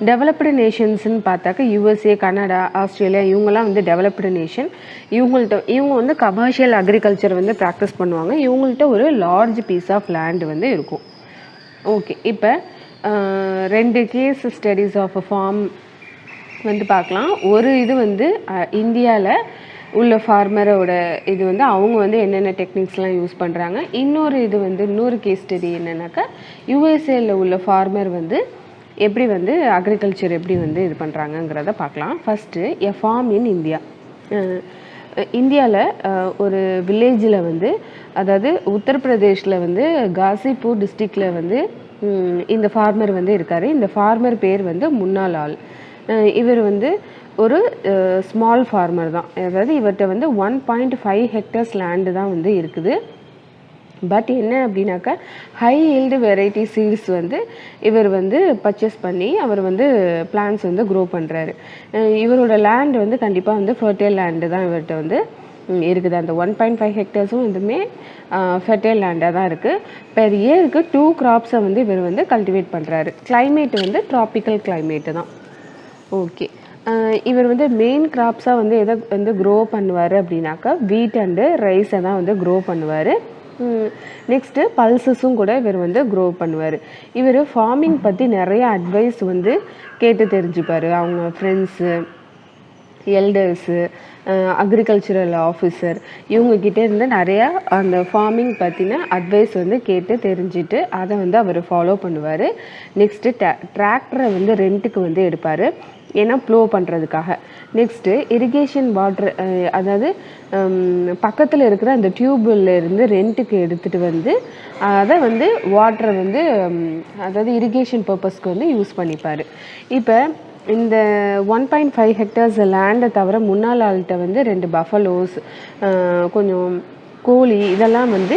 டெவலப்டு நேஷன்ஸ்ன்னு பார்த்தாக்க USA, கனடா, ஆஸ்திரேலியா இவங்கெல்லாம் வந்து டெவலப்டு நேஷன். இவங்க வந்து கமர்ஷியல் அக்ரிகல்ச்சர் வந்து ப்ராக்டிஸ் பண்ணுவாங்க. இவங்கள்ட்ட ஒரு லார்ஜ் பீஸ் ஆஃப் லேண்டு வந்து இருக்கும். ஓகே, இப்போ 2 கேஸ் ஸ்டடீஸ் ஆஃப் ஃபார்ம் வந்து பார்க்கலாம். ஒரு இது வந்து இந்தியாவில் உள்ள ஃபார்மரோட இது வந்து அவங்க வந்து என்னென்ன டெக்னிக்ஸ்லாம் யூஸ் பண்ணுறாங்க. இன்னொரு கேஸ் ஸ்டடி என்னென்னாக்கா USA உள்ள ஃபார்மர் வந்து எப்படி வந்து அக்ரிகல்ச்சர் எப்படி வந்து இது பண்ணுறாங்கங்கிறத பார்க்கலாம். First a farm in India. இந்தியாவில் ஒரு வில்லேஜில் வந்து, அதாவது உத்தரப்பிரதேஷில் வந்து காசிப்பூர் டிஸ்ட்ரிக்டில் வந்து இந்த ஃபார்மர் வந்து இருக்கார். இந்த ஃபார்மர் பேர் வந்து முன்னாலால். இவர் வந்து ஒரு ஸ்மால் ஃபார்மர் தான். அதாவது இவர்கிட்ட வந்து 1.5 ஹெக்டர்ஸ் லேண்டு தான் வந்து இருக்குது. பட் என்ன அப்படின்னாக்கா ஹை ஈல்டு வெரைட்டி சீட்ஸ் வந்து இவர் வந்து பர்ச்சேஸ் பண்ணி அவர் வந்து பிளான்ஸ் வந்து க்ரோ பண்ணுறாரு. இவரோட லேண்ட் வந்து கண்டிப்பாக வந்து ஃபர்டைல் லேண்டு தான் இவர்கிட்ட வந்து இருக்குது. அந்த 1.5 ஹெக்டர்ஸும் இதுவுமே ஃபர்டைல் லேண்டாக தான் இருக்குது. பெர் இயருக்கு 2 கிராப்ஸை வந்து இவர் வந்து கல்டிவேட் பண்ணுறாரு. கிளைமேட் வந்து ட்ராபிக்கல் கிளைமேட்டு தான். ஓகே, இவர் வந்து மெயின் கிராப்ஸாக வந்து எதை வந்து க்ரோ பண்ணுவார் அப்படின்னாக்கா வீட் அண்டு ரைஸை தான் வந்து க்ரோ பண்ணுவார். நெக்ஸ்ட்டு பல்சஸும் கூட இவர் வந்து க்ரோ பண்ணுவார். இவர் ஃபார்மிங் பற்றி நிறைய அட்வைஸ் வந்து கேட்டு தெரிஞ்சுப்பார். அவங்க ஃப்ரெண்ட்ஸு, எல்டர்ஸு, அக்ரிகல்ச்சரல் ஆஃபீஸர் இவங்கக்கிட்டே இருந்து நிறையா அந்த ஃபார்மிங் பற்றின அட்வைஸ் வந்து கேட்டு தெரிஞ்சுட்டு அதை வந்து அவர் ஃபாலோ பண்ணுவார். நெக்ஸ்ட்டு டிராக்டரை வந்து ரெண்ட்டுக்கு வந்து எடுப்பார், ஏன்னா ப்ளோ பண்ணுறதுக்காக. நெக்ஸ்ட்டு இரிகேஷன் வாட்ரு, அதாவது பக்கத்தில் இருக்கிற அந்த டியூப்ல இருந்து ரெண்ட்டுக்கு எடுத்துகிட்டு வந்து அதை வந்து வாட்டரை வந்து அதாவது இரிகேஷன் பர்பஸ்க்கு வந்து யூஸ் பண்ணிப்பார். இப்போ இந்த 1.5 ஹெக்டர்ஸ் லேண்டை தவிர முன்னாள் ஆள்கிட்ட வந்து 2 பஃபலோஸ், கொஞ்சம் கோழி இதெல்லாம் வந்து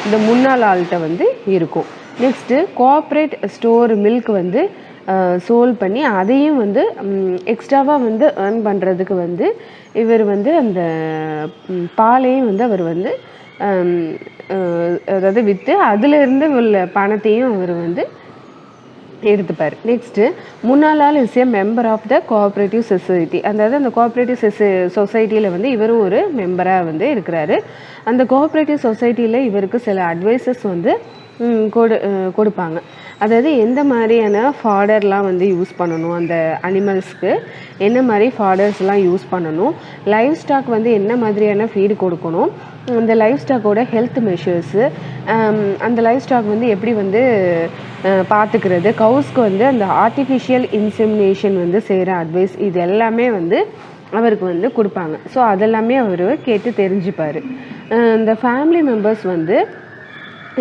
இந்த முன்னாள் ஆள்கிட்ட வந்து இருக்கும். நெக்ஸ்ட்டு கோஆப்ரேட் ஸ்டோர் மில்க் வந்து சோல் பண்ணி அதையும் வந்து எக்ஸ்ட்ராவாக வந்து ஏர்ன் பண்ணுறதுக்கு வந்து இவர் வந்து அந்த பாலையும் வந்து அவர் வந்து அதாவது விற்று அதிலிருந்து உள்ள பணத்தையும் அவர் வந்து எடுத்துப்பார். நெக்ஸ்ட்டு முன்னாள் is a member of the cooperative society. அதாவது அந்த கோஆப்ரேட்டிவ் சொசைட்டியில் வந்து இவரும் ஒரு மெம்பராக வந்து இருக்கிறாரு. அந்த கோஆப்ரேட்டிவ் சொசைட்டியில் இவருக்கு சில அட்வைசஸ் வந்து கொடுப்பாங்க. அதாவது எந்த மாதிரியான ஃபாடர்லாம் வந்து யூஸ் பண்ணணும், அந்த அனிமல்ஸ்க்கு என்ன மாதிரி ஃபாடர்ஸ்லாம் யூஸ் பண்ணணும், லைவ் ஸ்டாக் வந்து என்ன மாதிரியான ஃபீடு கொடுக்கணும், அந்த லைவ் ஸ்டாக்கோட ஹெல்த் மெஷர்ஸு, அந்த லைவ் ஸ்டாக் வந்து எப்படி வந்து பார்த்துக்கிறது, கவுஸ்க்கு வந்து அந்த ஆர்டிஃபிஷியல் இன்செமினேஷன் வந்து செய்கிற அட்வைஸ், இது எல்லாமே வந்து அவருக்கு வந்து கொடுப்பாங்க. ஸோ அதெல்லாமே அவர் கேட்டு தெரிஞ்சுப்பார். இந்த ஃபேமிலி மெம்பர்ஸ் வந்து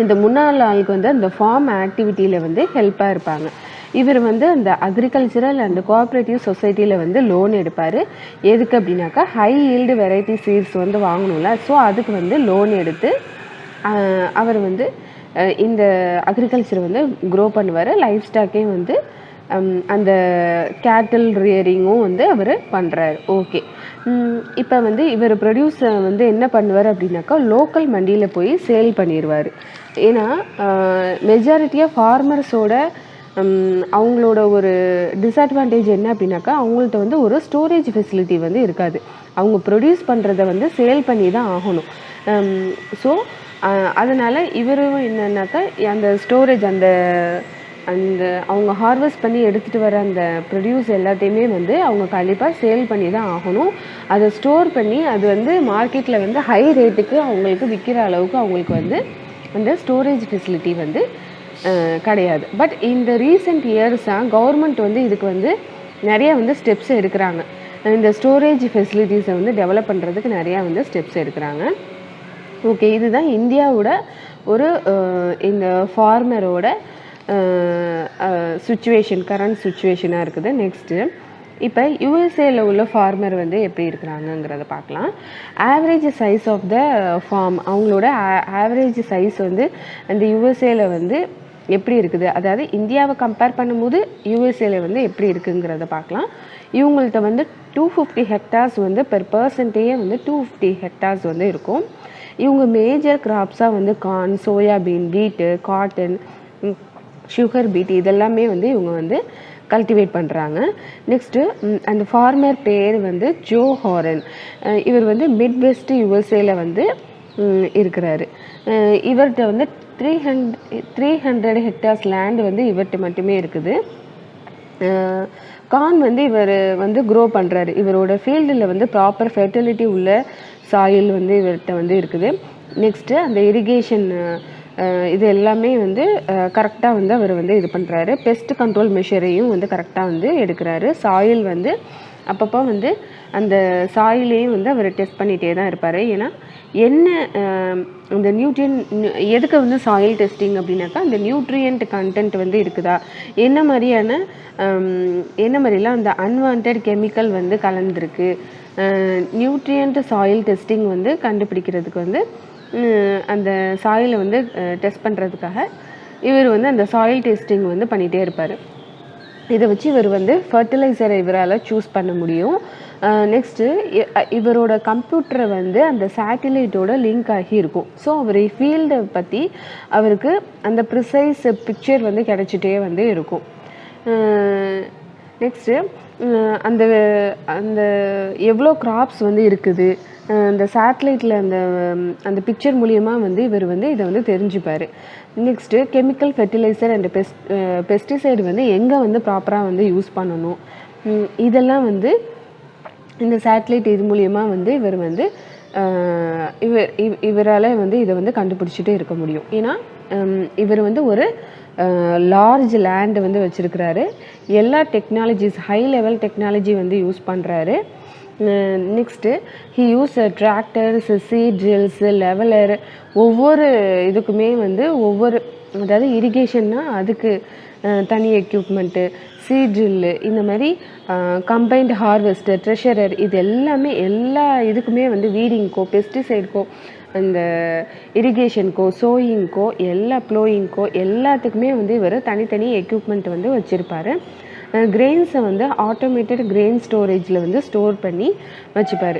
இந்த முன்னாள் ஆளுக்கு வந்து அந்த ஃபார்ம் ஆக்டிவிட்டியில் வந்து ஹெல்ப்பாக இருப்பாங்க. இவர் வந்து அந்த அக்ரிகல்ச்சரல் அண்ட் கோஆப்ரேட்டிவ் சொசைட்டியில் வந்து லோன் எடுப்பார். எதுக்கு அப்படின்னாக்கா ஹை ஈல்டு வெரைட்டி சீட்ஸ் வந்து வாங்கணும்ல, ஸோ அதுக்கு வந்து லோன் எடுத்து அவர் வந்து இந்த அக்ரிகல்ச்சர் வந்து க்ரோ பண்ணுவார். லைஃப் ஸ்டாக்கையும் வந்து அந்த கேட்டில் ரியரிங்கும் வந்து அவர் பண்ணுறாரு. ஓகே, இப்போ வந்து இவர் ப்ரொடியூஸ் வந்து என்ன பண்ணுவார் அப்படின்னாக்கா லோக்கல் மண்டியில் போய் சேல் பண்ணிடுவார். ஏன்னா மெஜாரிட்டியாக ஃபார்மர்ஸோட அவங்களோட ஒரு டிஸ்அட்வான்டேஜ் என்ன அப்படின்னாக்கா அவங்கள்ட்ட வந்து ஒரு ஸ்டோரேஜ் ஃபெசிலிட்டி வந்து இருக்காது. அவங்க ப்ரொடியூஸ் பண்ணுறத வந்து சேல் பண்ணி தான் ஆகணும். ஸோ அதனால் இவரும் என்னன்னாக்கா அந்த ஸ்டோரேஜ் அந்த அவங்க ஹார்வெஸ்ட் பண்ணி எடுத்துகிட்டு வர அந்த ப்ரொடியூஸ் எல்லாத்தையுமே வந்து அவங்க கண்டிப்பாக சேல் பண்ணி தான் ஆகணும். அதை ஸ்டோர் பண்ணி அது வந்து மார்க்கெட்டில் வந்து ஹை ரேட்டுக்கு அவங்களுக்கு விற்கிற அளவுக்கு அவங்களுக்கு வந்து அந்த ஸ்டோரேஜ் ஃபெசிலிட்டி வந்து கிடையாது. பட் இந்த ரீசெண்ட் இயர்ஸாக கவர்மெண்ட் வந்து இதுக்கு வந்து நிறைய வந்து ஸ்டெப்ஸ் எடுக்கிறாங்க. இந்த ஸ்டோரேஜ் ஃபெசிலிட்டிஸை வந்து டெவலப் பண்ணுறதுக்கு நிறையா வந்து ஸ்டெப்ஸ் எடுக்கிறாங்க. ஓகே, இதுதான் இந்தியாவோட ஒரு இந்த ஃபார்மரோட சுச்சுவேஷன், கரண்ட் சுச்சுவேஷனாக இருக்குது. நெக்ஸ்ட்டு இப்போ யூஎஸ்ஏல உள்ள ஃபார்மர் வந்து எப்படி இருக்கிறாங்கங்கிறத பார்க்கலாம். Average size of the farm, அவங்களோட ஆவரேஜ் சைஸ் வந்து அந்த யூஎஸ்ஏல வந்து எப்படி இருக்குது, அதாவது இந்தியாவை கம்பேர் பண்ணும்போது யூஎஸ்ஏல வந்து எப்படி இருக்குங்கிறத பார்க்கலாம். இவங்கள்ட்ட வந்து 250 ஹெக்டார்ஸ் வந்து பெர் பர்சன்டேயே வந்து 250 ஹெக்டார்ஸ் வந்து இருக்கும். இவங்க மேஜர் கிராப்ஸாக வந்து கார்ன், சோயாபீன், வீட்டு, காட்டன், சுகர் பீட் இதெல்லாமே வந்து இவங்க வந்து கல்டிவேட் பண்ணுறாங்க. நெக்ஸ்ட்டு அந்த ஃபார்மர் பேர் வந்து ஜோ ஹாரன். இவர் வந்து மிட் வெஸ்ட் யூஎஸ்ஏல வந்து இருக்கிறாரு. இவர்கிட்ட வந்து 300 ஹெக்டார்ஸ் லேண்ட் வந்து இவர்கிட்ட மட்டுமே இருக்குது. கார்ன் வந்து இவர் வந்து க்ரோ பண்ணுறாரு. இவரோட ஃபீல்டில் வந்து ப்ராப்பர் ஃபெர்டிலிட்டி உள்ள சாயில் வந்து இவர்கிட்ட வந்து இருக்குது. நெக்ஸ்ட்டு அந்த இரிகேஷன் இது எல்லாமே வந்து கரெக்டாக வந்து அவர் வந்து இது பண்ணுறாரு. பெஸ்ட் கண்ட்ரோல் மெஷரையும் வந்து கரெக்டாக வந்து எடுக்கிறாரு. சாயில் வந்து அப்பப்போ வந்து அந்த சாயிலையும் வந்து அவர் டெஸ்ட் பண்ணிகிட்டே தான் இருப்பார். ஏன்னா என்ன இந்த எதுக்கு வந்து சாயில் டெஸ்டிங் அப்படின்னாக்கா, அந்த நியூட்ரியன்ட் கண்டென்ட் வந்து இருக்குதா, என்ன மாதிரிலாம் அந்த அன்வான்ட் கெமிக்கல் வந்து கலந்துருக்கு, நியூட்ரியன்ட் சாயில் டெஸ்டிங் வந்து கண்டுபிடிக்கிறதுக்கு வந்து அந்த சாயிலை வந்து டெஸ்ட் பண்ணுறதுக்காக இவர் வந்து அந்த சாயில் டெஸ்டிங் வந்து பண்ணிகிட்டே இருப்பார். இதை வச்சு இவர் வந்து ஃபர்டிலைசரை இவரால் சூஸ் பண்ண முடியும். நெக்ஸ்ட்டு இவரோட கம்ப்யூட்டரை வந்து அந்த சேட்டிலைட்டோட லிங்க் ஆகி இருக்கும். ஸோ அவர் ஃபீல்டை பற்றி அவருக்கு அந்த ப்ரிசைஸ் பிக்சர் வந்து கிடச்சிட்டே வந்து இருக்கும். நெக்ஸ்ட்டு அந்த அந்த எவ்வளோ கிராப்ஸ் வந்து இருக்குது, அந்த சேட்டலைட்டில் அந்த பிக்சர் மூலியமாக வந்து இவர் வந்து இதை வந்து தெரிஞ்சுப்பார். Next chemical fertiliser and pesticide வந்து எங்கே வந்து ப்ராப்பராக வந்து யூஸ் பண்ணணும், இதெல்லாம் வந்து இந்த சேட்டலைட் இது மூலியமாக வந்து இவர் வந்து இவரால் வந்து இதை வந்து கண்டுபிடிச்சிட்டே இருக்க முடியும். ஏன்னா இவர் வந்து ஒரு லார்ஜ் லேண்டு வந்து வச்சுருக்கிறாரு. எல்லா டெக்னாலஜிஸ், ஹை லெவல் டெக்னாலஜி வந்து யூஸ் பண்ணுறாரு. Next he use tractors, seed drills, leveller, ஒவ்வொரு இதுக்குமே வந்து அதாவது இரிகேஷன்னா அதுக்கு தனி எக்யூப்மெண்ட்டு, சீட் ட்ரில்லு, இந்த மாதிரி கம்பைன்டு ஹார்வெஸ்டர், ட்ரெஷரர், இது எல்லாமே எல்லா இதுக்குமே வந்து வீடிங்க்கோ, பெஸ்டிசைடுக்கோ, அந்த இரிகேஷனுக்கோ, சோயிங்க்கோ, ப்ளோயிங்க்கோ எல்லாத்துக்குமே வந்து இவர் தனித்தனி எக்யூப்மெண்ட் வந்து வச்சுருப்பார். கிரெயின்ஸை வந்து ஆட்டோமேட்டட் கிரெயின் ஸ்டோரேஜில் வந்து ஸ்டோர் பண்ணி வச்சுப்பார்.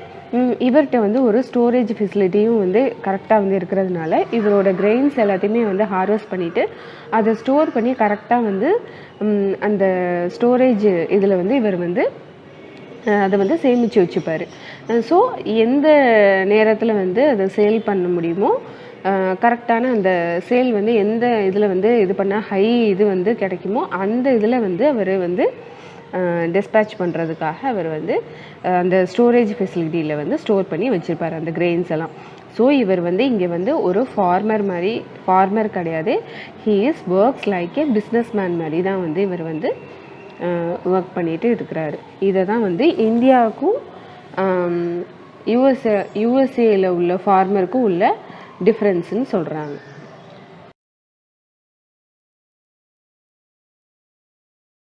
இவர்கிட்ட வந்து ஒரு ஸ்டோரேஜ் ஃபெசிலிட்டியும் வந்து கரெக்டாக வந்து இருக்கிறதுனால இவரோட கிரெயின்ஸ் எல்லாத்தையுமே வந்து ஹார்வெஸ்ட் பண்ணிவிட்டு அதை ஸ்டோர் பண்ணி கரெக்டாக வந்து அந்த ஸ்டோரேஜ் இதில் வந்து இவர் வந்து அதை வந்து சேமித்து வச்சுப்பார். ஸோ எந்த நேரத்தில் வந்து அதை சேல் பண்ண முடியுமோ, கரெக்டான அந்த சேல் வந்து எந்த இதில் வந்து இது பண்ணால் ஹை இது வந்து கிடைக்குமோ அந்த இதில் வந்து அவர் வந்து டிஸ்பேட்ச் பண்ணுறதுக்காக அவர் வந்து அந்த ஸ்டோரேஜ் ஃபெசிலிட்டியில் வந்து ஸ்டோர் பண்ணி வச்சுருப்பார் அந்த கிரெயின்ஸ் எல்லாம். ஸோ இவர் வந்து இங்கே வந்து ஒரு ஃபார்மர் கிடையாது. He is works like A business man மாதிரி தான் வந்து இவர் வந்து ஒர்க் பண்ணிகிட்டு இருக்கிறாரு. இதை தான் வந்து இந்தியாவுக்கும் யூஎஸ்ஏல உள்ள ஃபார்மருக்கும் உள்ள டிஃப்ரென்ஸ்ன்னு சொல்கிறாங்க.